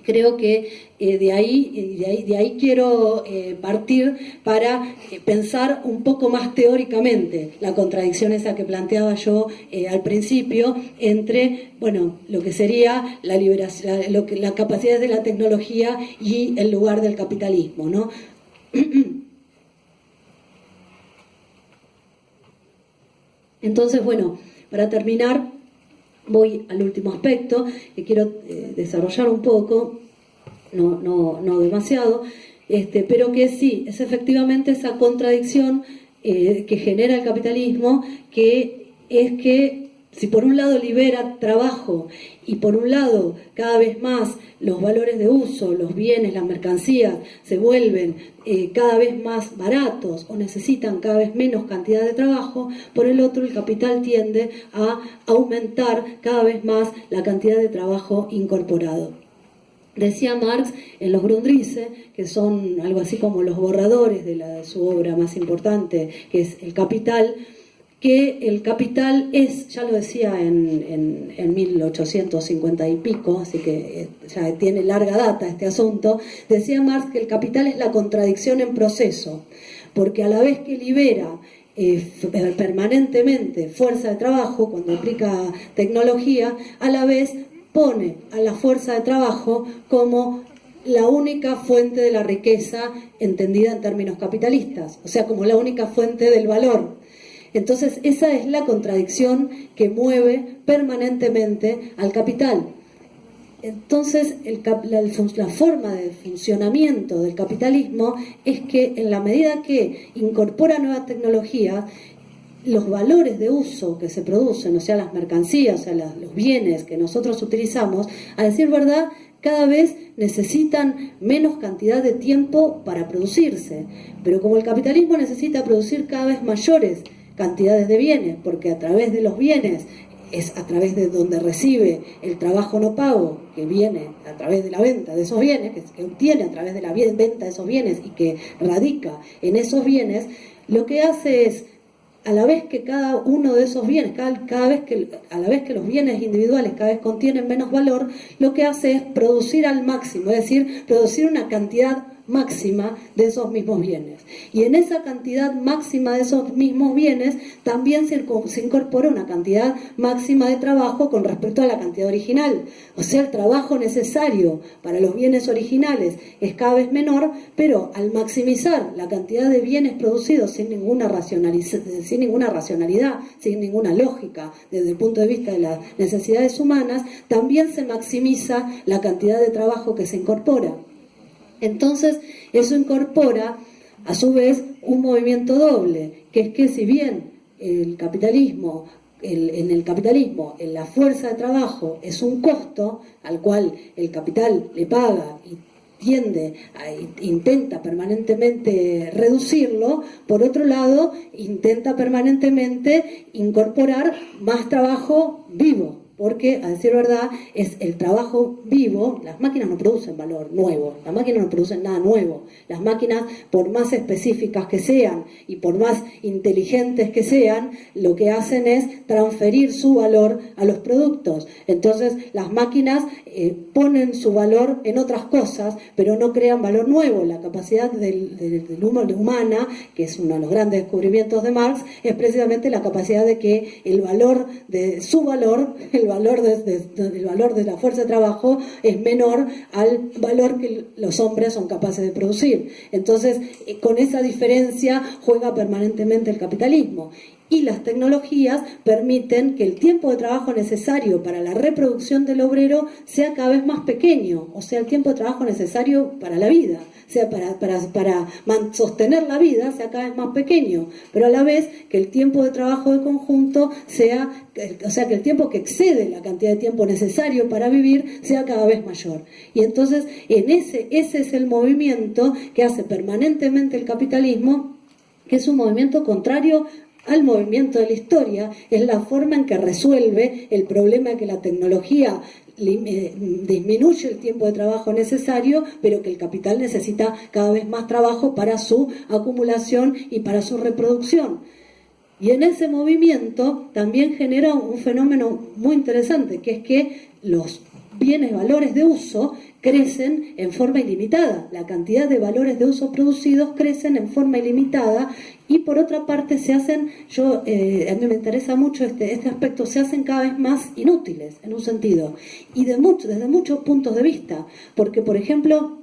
Creo que de ahí quiero partir para pensar un poco más teóricamente la contradicción esa que planteaba yo al principio entre, bueno, lo que sería la liberación, la capacidad de la tecnología y el lugar del capitalismo, ¿no? Entonces, bueno, para terminar, voy al último aspecto que quiero desarrollar un poco, no demasiado, pero que sí, es efectivamente esa contradicción que genera el capitalismo, que es que si por un lado libera trabajo y por un lado cada vez más los valores de uso, los bienes, las mercancías se vuelven cada vez más baratos o necesitan cada vez menos cantidad de trabajo, por el otro el capital tiende a aumentar cada vez más la cantidad de trabajo incorporado. Decía Marx en los Grundrisse, que son algo así como los borradores de su obra más importante, que es El Capital, que el capital es, ya lo decía en 1850 y pico, así que ya tiene larga data este asunto, decía Marx que el capital es la contradicción en proceso, porque a la vez que libera permanentemente fuerza de trabajo, cuando aplica tecnología, a la vez pone a la fuerza de trabajo como la única fuente de la riqueza entendida en términos capitalistas, o sea, como la única fuente del valor. Entonces, esa es la contradicción que mueve permanentemente al capital. Entonces, la forma de funcionamiento del capitalismo es que en la medida que incorpora nuevas tecnologías, los valores de uso que se producen, o sea, las mercancías, o sea, los bienes que nosotros utilizamos, a decir verdad, cada vez necesitan menos cantidad de tiempo para producirse. Pero como el capitalismo necesita producir cada vez mayores cantidades de bienes, porque a través de los bienes es a través de donde recibe el trabajo no pago, que viene a través de la venta de esos bienes, que obtiene a través de la venta de esos bienes y que radica en esos bienes, lo que hace es, a la vez que cada uno de esos bienes, a la vez que los bienes individuales cada vez contienen menos valor, lo que hace es producir al máximo, es decir, producir una cantidad máxima de esos mismos bienes. Y en esa cantidad máxima de esos mismos bienes también se incorpora una cantidad máxima de trabajo con respecto a la cantidad original. O sea, el trabajo necesario para los bienes originales es cada vez menor, pero al maximizar la cantidad de bienes producidos sin ninguna racionalidad, sin ninguna lógica desde el punto de vista de las necesidades humanas, también se maximiza la cantidad de trabajo que se incorpora. Entonces, eso incorpora, a su vez, un movimiento doble, que es que si bien en el capitalismo, la fuerza de trabajo es un costo al cual el capital le paga y intenta permanentemente reducirlo, por otro lado, intenta permanentemente incorporar más trabajo vivo. Porque, a decir verdad, es el trabajo vivo. Las máquinas no producen valor nuevo, las máquinas no producen nada nuevo. Las máquinas, por más específicas que sean y por más inteligentes que sean, lo que hacen es transferir su valor a los productos. Entonces, las máquinas ponen su valor en otras cosas, pero no crean valor nuevo. La capacidad del humana, que es uno de los grandes descubrimientos de Marx, es precisamente la capacidad de que el valor de su valor, el valor de la fuerza de trabajo es menor al valor que los hombres son capaces de producir. Entonces, con esa diferencia juega permanentemente el capitalismo. Y las tecnologías permiten que el tiempo de trabajo necesario para la reproducción del obrero sea cada vez más pequeño, o sea, el tiempo de trabajo necesario para la vida, o sea, para sostener la vida sea cada vez más pequeño, pero a la vez que el tiempo de trabajo de conjunto sea, o sea, que el tiempo que excede la cantidad de tiempo necesario para vivir sea cada vez mayor. Y entonces, ese es el movimiento que hace permanentemente el capitalismo, que es un movimiento contrario al movimiento de la historia, es la forma en que resuelve el problema de que la tecnología disminuye el tiempo de trabajo necesario, pero que el capital necesita cada vez más trabajo para su acumulación y para su reproducción. Y en ese movimiento también genera un fenómeno muy interesante, que es que los bienes, valores de uso, crecen en forma ilimitada. La cantidad de valores de uso producidos crecen en forma ilimitada y por otra parte se hacen, a mí me interesa mucho este aspecto, se hacen cada vez más inútiles en un sentido y desde muchos puntos de vista, porque por ejemplo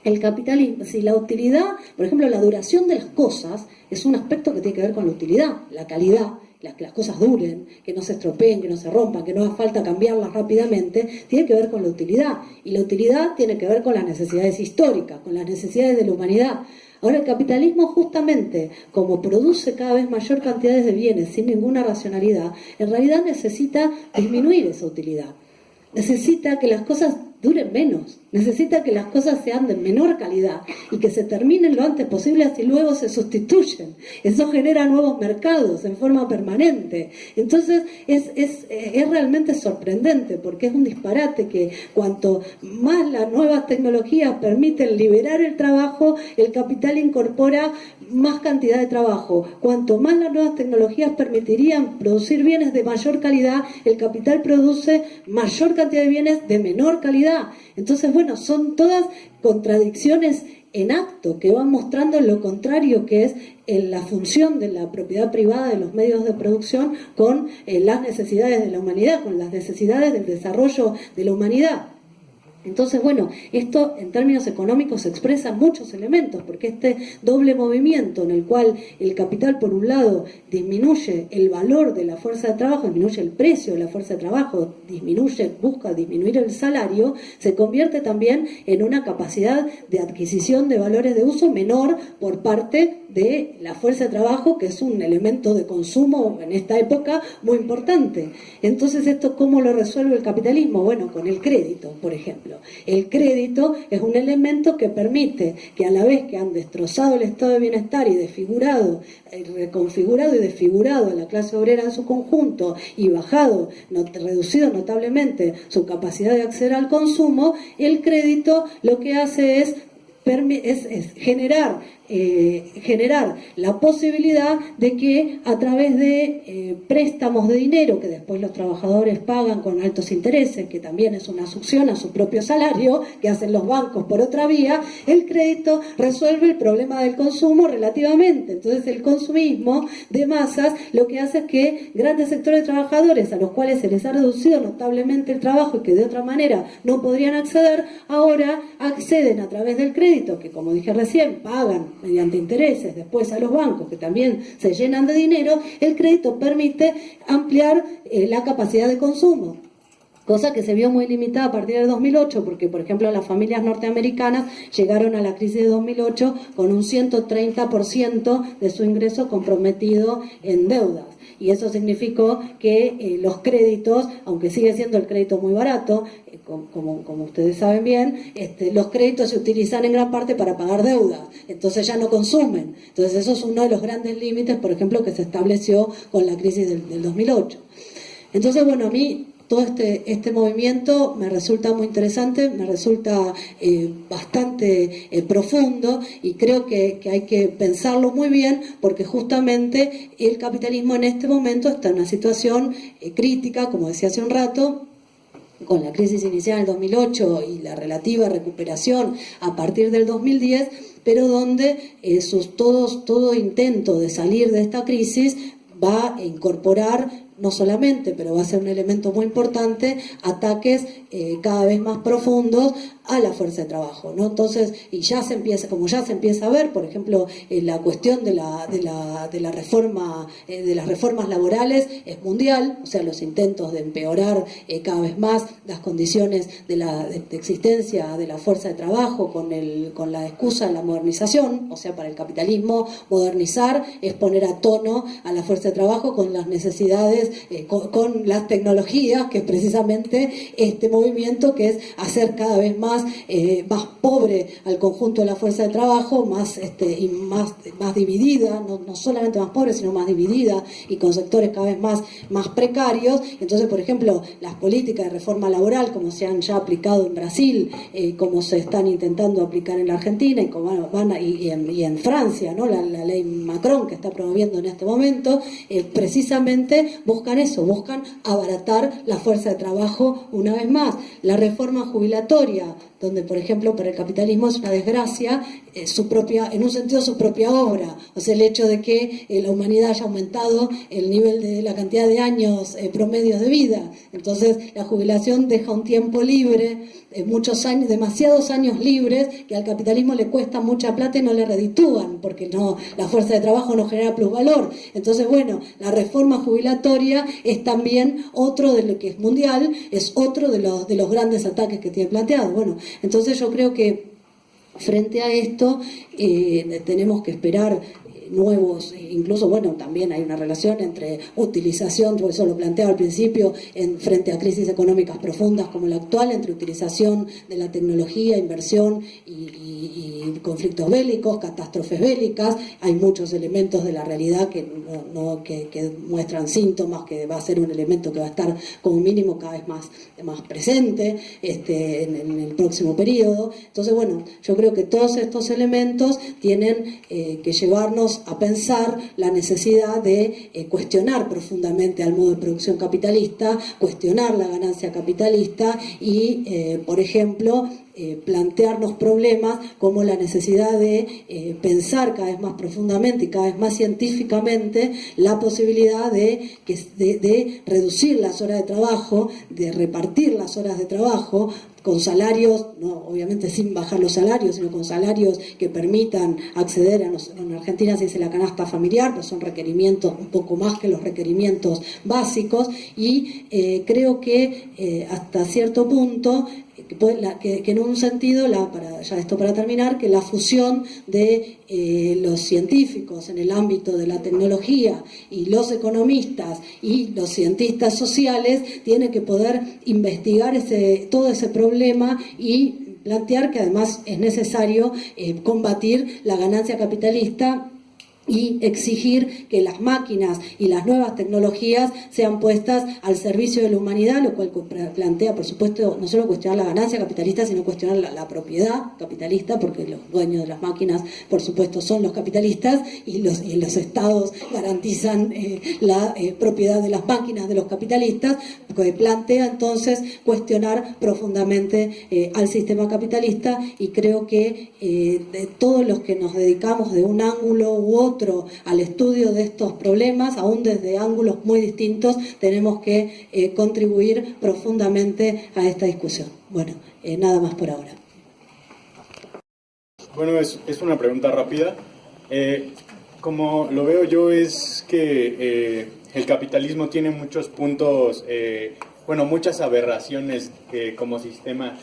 el capitalismo, si la utilidad, por ejemplo la duración de las cosas es un aspecto que tiene que ver con la utilidad, la calidad que las cosas duren, que no se estropeen, que no se rompan, que no haga falta cambiarlas rápidamente, tiene que ver con la utilidad. Y la utilidad tiene que ver con las necesidades históricas, con las necesidades de la humanidad. Ahora, el capitalismo, justamente, como produce cada vez mayor cantidades de bienes sin ninguna racionalidad, en realidad necesita disminuir esa utilidad. Necesita que las cosas duren menos, necesita que las cosas sean de menor calidad y que se terminen lo antes posible, así luego se sustituyen. Eso genera nuevos mercados en forma permanente. Entonces es realmente sorprendente, porque es un disparate que cuanto más las nuevas tecnologías permiten liberar el trabajo, el capital incorpora más cantidad de trabajo. Cuanto más las nuevas tecnologías permitirían producir bienes de mayor calidad, el capital produce mayor cantidad de bienes de menor calidad. Entonces, bueno, son todas contradicciones en acto que van mostrando lo contrario que es la función de la propiedad privada de los medios de producción con las necesidades de la humanidad, con las necesidades del desarrollo de la humanidad. Entonces, bueno, esto en términos económicos expresa muchos elementos, porque este doble movimiento en el cual el capital, por un lado, disminuye el valor de la fuerza de trabajo, disminuye el precio de la fuerza de trabajo, busca disminuir el salario, se convierte también en una capacidad de adquisición de valores de uso menor por parte de la fuerza de trabajo, que es un elemento de consumo en esta época muy importante. Entonces, ¿esto cómo lo resuelve el capitalismo? Bueno, con el crédito, por ejemplo. El crédito es un elemento que permite que, a la vez que han destrozado el estado de bienestar y desfigurado, reconfigurado y desfigurado a la clase obrera en su conjunto y reducido notablemente su capacidad de acceder al consumo, el crédito lo que hace es generar la posibilidad de que a través de préstamos de dinero que después los trabajadores pagan con altos intereses, que también es una succión a su propio salario que hacen los bancos por otra vía, el crédito resuelve el problema del consumo relativamente. Entonces, el consumismo de masas lo que hace es que grandes sectores de trabajadores a los cuales se les ha reducido notablemente el trabajo y que de otra manera no podrían acceder, ahora acceden a través del crédito, que, como dije recién, pagan mediante intereses después a los bancos, que también se llenan de dinero. El crédito permite ampliar la capacidad de consumo, cosa que se vio muy limitada a partir del 2008, porque, por ejemplo, las familias norteamericanas llegaron a la crisis de 2008 con un 130% de su ingreso comprometido en deudas. Y eso significó que los créditos, aunque sigue siendo el crédito muy barato, como ustedes saben bien, los créditos se utilizan en gran parte para pagar deudas, entonces ya no consumen. Entonces eso es uno de los grandes límites, por ejemplo, que se estableció con la crisis del 2008. Entonces, bueno, a mí todo este movimiento me resulta muy interesante, me resulta bastante profundo, y creo que hay que pensarlo muy bien, porque justamente el capitalismo en este momento está en una situación crítica, como decía hace un rato, con la crisis inicial en el 2008 y la relativa recuperación a partir del 2010, pero donde todo intento de salir de esta crisis va a incorporar, no solamente, pero va a ser un elemento muy importante, ataques cada vez más profundos a la fuerza de trabajo, ¿no? Entonces, y como ya se empieza a ver, por ejemplo, la cuestión de la reforma, de las reformas laborales es mundial, o sea, los intentos de empeorar cada vez más las condiciones de existencia de la fuerza de trabajo con la excusa de la modernización. O sea, para el capitalismo, modernizar es poner a tono a la fuerza de trabajo con las necesidades, con las tecnologías, que es precisamente este movimiento, que es hacer cada vez más pobre al conjunto de la fuerza de trabajo, más dividida, no solamente más pobre, sino más dividida, y con sectores cada vez más precarios. Entonces, por ejemplo, las políticas de reforma laboral, como se han ya aplicado en Brasil, como se están intentando aplicar en la Argentina, y en Francia, ¿no? La ley Macron, que está promoviendo en este momento, precisamente buscan eso, buscan abaratar la fuerza de trabajo una vez más. La reforma jubilatoria, donde por ejemplo para el capitalismo es una desgracia, en un sentido su propia obra, o sea, el hecho de que la humanidad haya aumentado el nivel de la cantidad de años promedios de vida. Entonces la jubilación deja un tiempo libre, muchos años, demasiados años libres, que al capitalismo le cuesta mucha plata y no le reditúan, porque la fuerza de trabajo no genera plusvalor. Entonces, bueno, la reforma jubilatoria es también otro de lo que es mundial, es otro de los grandes ataques que tiene planteado. Bueno, entonces yo creo que frente a esto tenemos que esperar nuevos, incluso, bueno, también hay una relación entre utilización, por eso lo planteaba al principio, frente a crisis económicas profundas como la actual, entre utilización de la tecnología, inversión y conflictos bélicos, catástrofes bélicas. Hay muchos elementos de la realidad que muestran síntomas, que va a ser un elemento que va a estar como mínimo cada vez más presente en el próximo periodo. Entonces, bueno, yo creo que todos estos elementos tienen que llevarnos a pensar la necesidad de cuestionar profundamente al modo de producción capitalista, cuestionar la ganancia capitalista y, por ejemplo, plantearnos problemas como la necesidad de pensar cada vez más profundamente y cada vez más científicamente la posibilidad de reducir las horas de trabajo, de repartir las horas de trabajo con salarios, no, obviamente sin bajar los salarios, sino con salarios que permitan acceder en Argentina se dice la canasta familiar, pero son requerimientos un poco más que los requerimientos básicos, y creo que hasta cierto punto que en un sentido, para terminar, que la fusión de los científicos en el ámbito de la tecnología y los economistas y los cientistas sociales tiene que poder investigar todo ese problema y plantear que además es necesario combatir la ganancia capitalista y exigir que las máquinas y las nuevas tecnologías sean puestas al servicio de la humanidad, lo cual plantea, por supuesto, no solo cuestionar la ganancia capitalista, sino cuestionar la propiedad capitalista, porque los dueños de las máquinas, por supuesto, son los capitalistas y los estados garantizan la propiedad de las máquinas de los capitalistas, que plantea entonces cuestionar profundamente al sistema capitalista, y creo que de todos los que nos dedicamos de un ángulo u otro al estudio de estos problemas, aún desde ángulos muy distintos, tenemos que contribuir profundamente a esta discusión. Bueno, nada más por ahora. Bueno, es una pregunta rápida. Como lo veo yo es que el capitalismo tiene muchos puntos, muchas aberraciones como sistema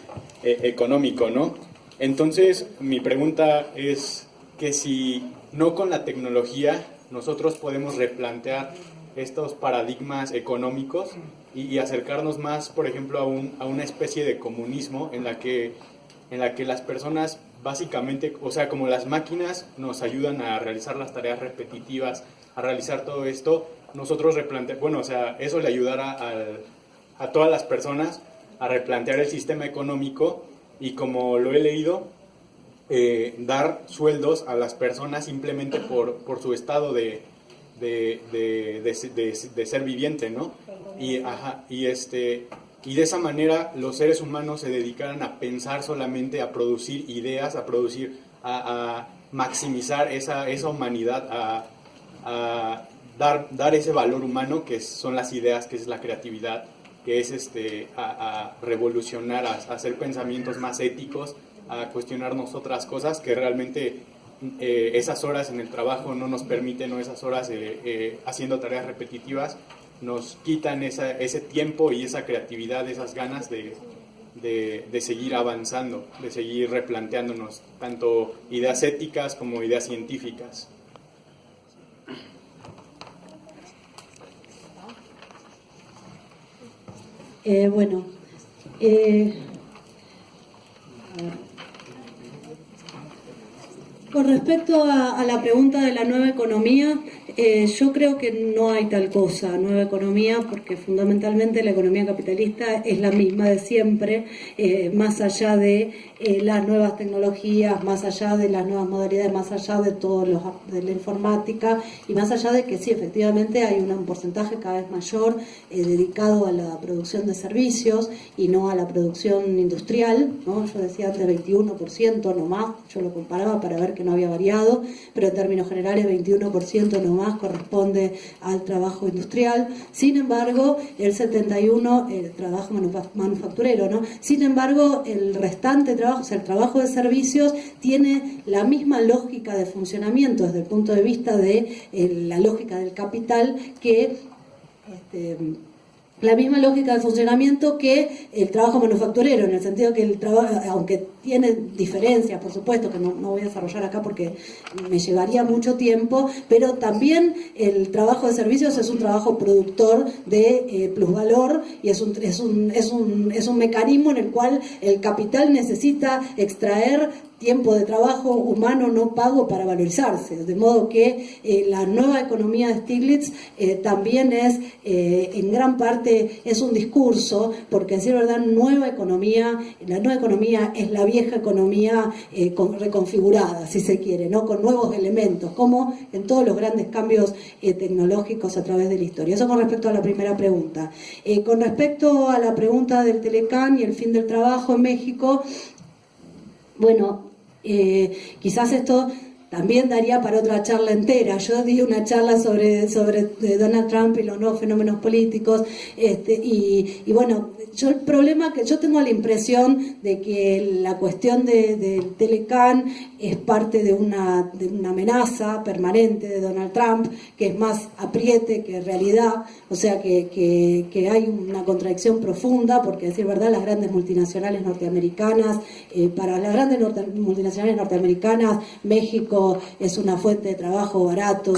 económico, ¿no? Entonces, mi pregunta es que si no con la tecnología nosotros podemos replantear estos paradigmas económicos y acercarnos más, por ejemplo, a una especie de comunismo en la que las personas básicamente, o sea, como las máquinas nos ayudan a realizar las tareas repetitivas, a realizar todo esto, nosotros eso le ayudará a todas las personas a replantear el sistema económico y, como lo he leído, dar sueldos a las personas simplemente por su estado de ser viviente, ¿no? Y de esa manera los seres humanos se dedicaran a pensar solamente, a producir ideas, a maximizar esa humanidad, a dar ese valor humano que son las ideas, que es la creatividad, que es a revolucionar, a hacer pensamientos más éticos, a cuestionarnos otras cosas que realmente esas horas en el trabajo no nos permiten, o esas horas haciendo tareas repetitivas nos quitan ese tiempo y esa creatividad, esas ganas de seguir avanzando, de seguir replanteándonos tanto ideas éticas como ideas científicas. Con respecto a la pregunta de la nueva economía, Yo creo que no hay tal cosa, nueva economía, porque fundamentalmente la economía capitalista es la misma de siempre, más allá de las nuevas tecnologías, más allá de las nuevas modalidades, más allá de de la informática y más allá de que sí, efectivamente hay un porcentaje cada vez mayor dedicado a la producción de servicios y no a la producción industrial, ¿no? Yo decía antes 21% no más, yo lo comparaba para ver que no había variado, pero en términos generales 21% no más corresponde al trabajo industrial. Sin embargo, el 71% el trabajo manufacturero, ¿no? Sin embargo, el restante trabajo, o sea, el trabajo de servicios tiene la misma lógica de funcionamiento desde el punto de vista de la lógica del capital que la misma lógica de funcionamiento que el trabajo manufacturero, en el sentido que el trabajo, aunque tiene diferencias, por supuesto, que no voy a desarrollar acá porque me llevaría mucho tiempo, pero también el trabajo de servicios es un trabajo productor de plusvalor y es un mecanismo en el cual el capital necesita extraer tiempo de trabajo humano no pago para valorizarse, de modo que la nueva economía de Stiglitz también es, en gran parte, es un discurso, porque decir verdad, la nueva economía es la vieja economía reconfigurada, si se quiere, ¿no? Con nuevos elementos, como en todos los grandes cambios tecnológicos a través de la historia. Eso con respecto a la primera pregunta. Con respecto a la pregunta del Telecán y el fin del trabajo en México, bueno, quizás esto también daría para otra charla entera. Yo di una charla sobre Donald Trump y los nuevos fenómenos políticos, y bueno, el problema que yo tengo la impresión de que la cuestión del Telecán es parte de una amenaza permanente de Donald Trump, que es más apriete que realidad, o sea que hay una contradicción profunda, porque a decir verdad, las grandes multinacionales norteamericanas, para las grandes multinacionales norteamericanas, México es una fuente de trabajo barato,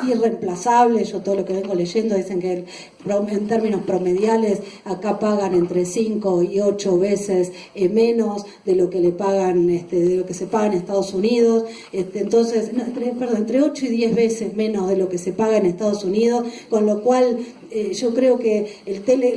irreemplazable. Yo todo lo que vengo leyendo dicen que en términos promediales acá pagan entre 5 y 8 veces menos de lo que le pagan, de lo que se paga en Estados Unidos. Entonces, entre 8 y 10 veces menos de lo que se paga en Estados Unidos, con lo cual yo creo que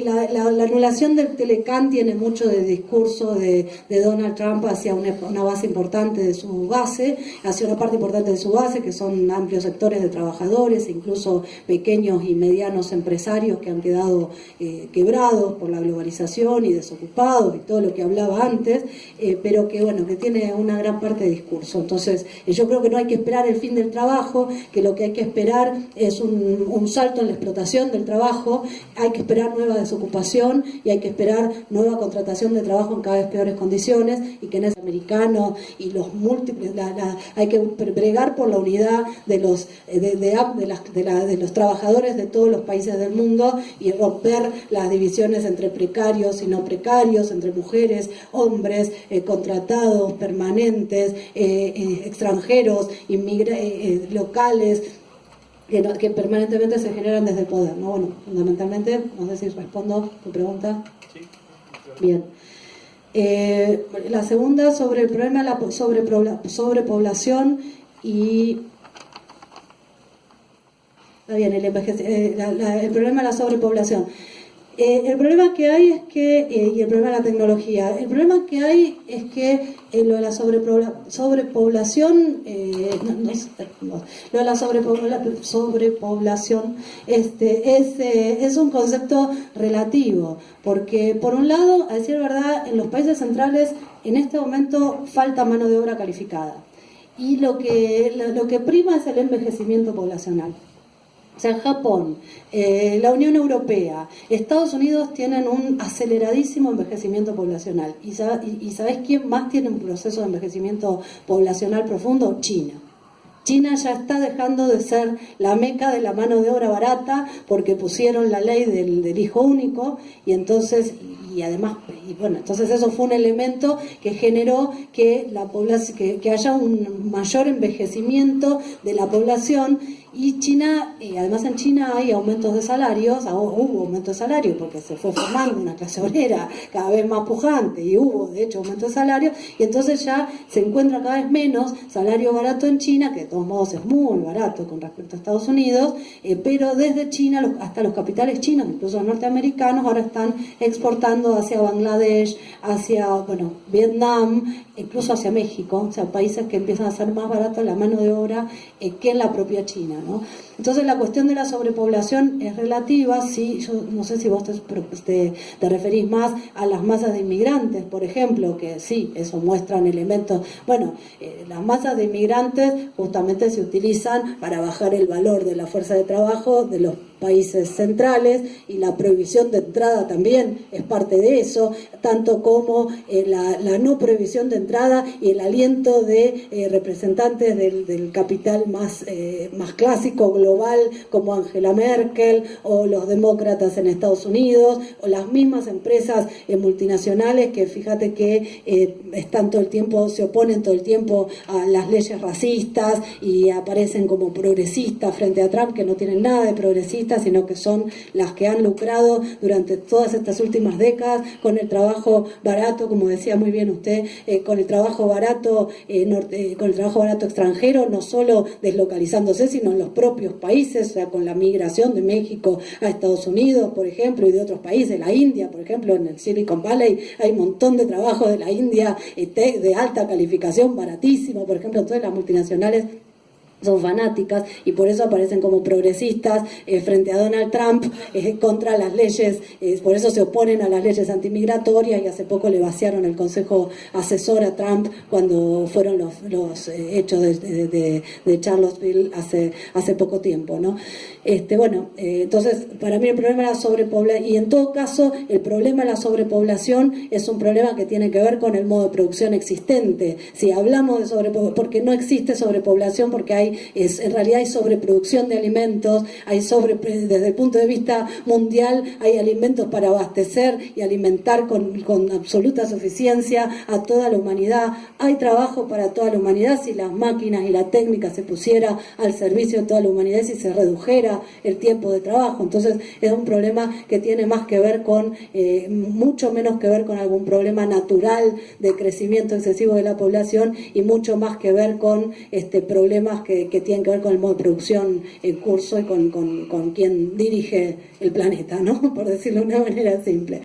la anulación del Telecán tiene mucho de discurso de Donald Trump hacia una base importante de su base, hacia una parte importante de su base, que son amplios sectores de trabajadores, incluso pequeños y medianos empresarios que han quedado quebrados por la globalización y desocupados y todo lo que hablaba antes, pero que bueno, que tiene una gran parte de discurso. Entonces, yo creo que no hay que esperar el fin del trabajo, que lo que hay que esperar es un salto en la explotación del trabajo, hay que esperar nueva desocupación y hay que esperar nueva contratación de trabajo en cada vez peores condiciones, y que en ese americano y los múltiples, hay que bregar por la unidad de los trabajadores de todos los países del mundo y romper las divisiones entre precarios y no precarios, entre mujeres, hombres, contratados, permanentes, extranjeros, locales, que permanentemente se generan desde el poder, ¿no? Bueno, fundamentalmente, no sé si respondo tu pregunta. Sí. Bien. La segunda sobre el problema de la sobrepoblación y... Está bien, el problema de la sobrepoblación. El problema que hay es que, y el problema de la tecnología, el problema que hay es que lo de la sobrepoblación, lo de la sobrepoblación es un concepto relativo, porque por un lado, a decir verdad, en los países centrales en este momento falta mano de obra calificada, y lo que prima es el envejecimiento poblacional. O sea, Japón, la Unión Europea, Estados Unidos tienen un aceleradísimo envejecimiento poblacional. ¿Y sabés quién más tiene un proceso de envejecimiento poblacional profundo? China. China ya está dejando de ser la meca de la mano de obra barata porque pusieron la ley del hijo único, y entonces... Y además, entonces eso fue un elemento que generó que la población, que haya un mayor envejecimiento de la población, Y China, además en China hay aumentos de salarios, hubo aumentos de salarios porque se fue formando una clase obrera cada vez más pujante y hubo de hecho aumentos de salarios, y entonces ya se encuentra cada vez menos salario barato en China, que de todos modos es muy barato con respecto a Estados Unidos, pero desde China hasta los capitales chinos, incluso los norteamericanos, ahora están exportando hacia Bangladesh, hacia Vietnam, incluso hacia México, o sea, países que empiezan a ser más baratos la mano de obra que en la propia China, ¿no? Entonces la cuestión de la sobrepoblación es relativa, sí, yo no sé si vos te referís más a las masas de inmigrantes, por ejemplo, que sí, eso muestran elementos, las masas de inmigrantes justamente se utilizan para bajar el valor de la fuerza de trabajo de los países centrales, y la prohibición de entrada también es parte de eso, tanto como la no prohibición de entrada y el aliento de representantes del capital más clásico, global, como Angela Merkel o los demócratas en Estados Unidos, o las mismas empresas multinacionales que fíjate que están todo el tiempo, se oponen todo el tiempo a las leyes racistas y aparecen como progresistas frente a Trump, que no tienen nada de progresistas, sino que son las que han lucrado durante todas estas últimas décadas con el trabajo barato, como decía muy bien usted, con el trabajo barato con el trabajo barato extranjero, no solo deslocalizándose, sino en los propios países, o sea, con la migración de México a Estados Unidos, por ejemplo, y de otros países, la India, por ejemplo, en el Silicon Valley hay un montón de trabajo de la India de alta calificación, baratísimo, por ejemplo, todas las multinacionales son fanáticas y por eso aparecen como progresistas frente a Donald Trump, contra las leyes, por eso se oponen a las leyes antimigratorias, y hace poco le vaciaron el consejo asesor a Trump cuando fueron los hechos de Charlottesville hace poco tiempo, ¿no? Entonces para mí el problema de la sobrepoblación, y en todo caso el problema de la sobrepoblación es un problema que tiene que ver con el modo de producción existente. Si hablamos de sobrepoblación, porque no existe sobrepoblación, porque en realidad hay sobreproducción de alimentos, desde el punto de vista mundial hay alimentos para abastecer y alimentar con absoluta suficiencia a toda la humanidad, hay trabajo para toda la humanidad si las máquinas y la técnica se pusiera al servicio de toda la humanidad, si se redujera el tiempo de trabajo. Entonces es un problema que tiene más que ver con, mucho menos que ver con algún problema natural de crecimiento excesivo de la población, y mucho más que ver con problemas que tienen que ver con el modo de producción en curso y con quien dirige el planeta, ¿no? Por decirlo de una manera simple.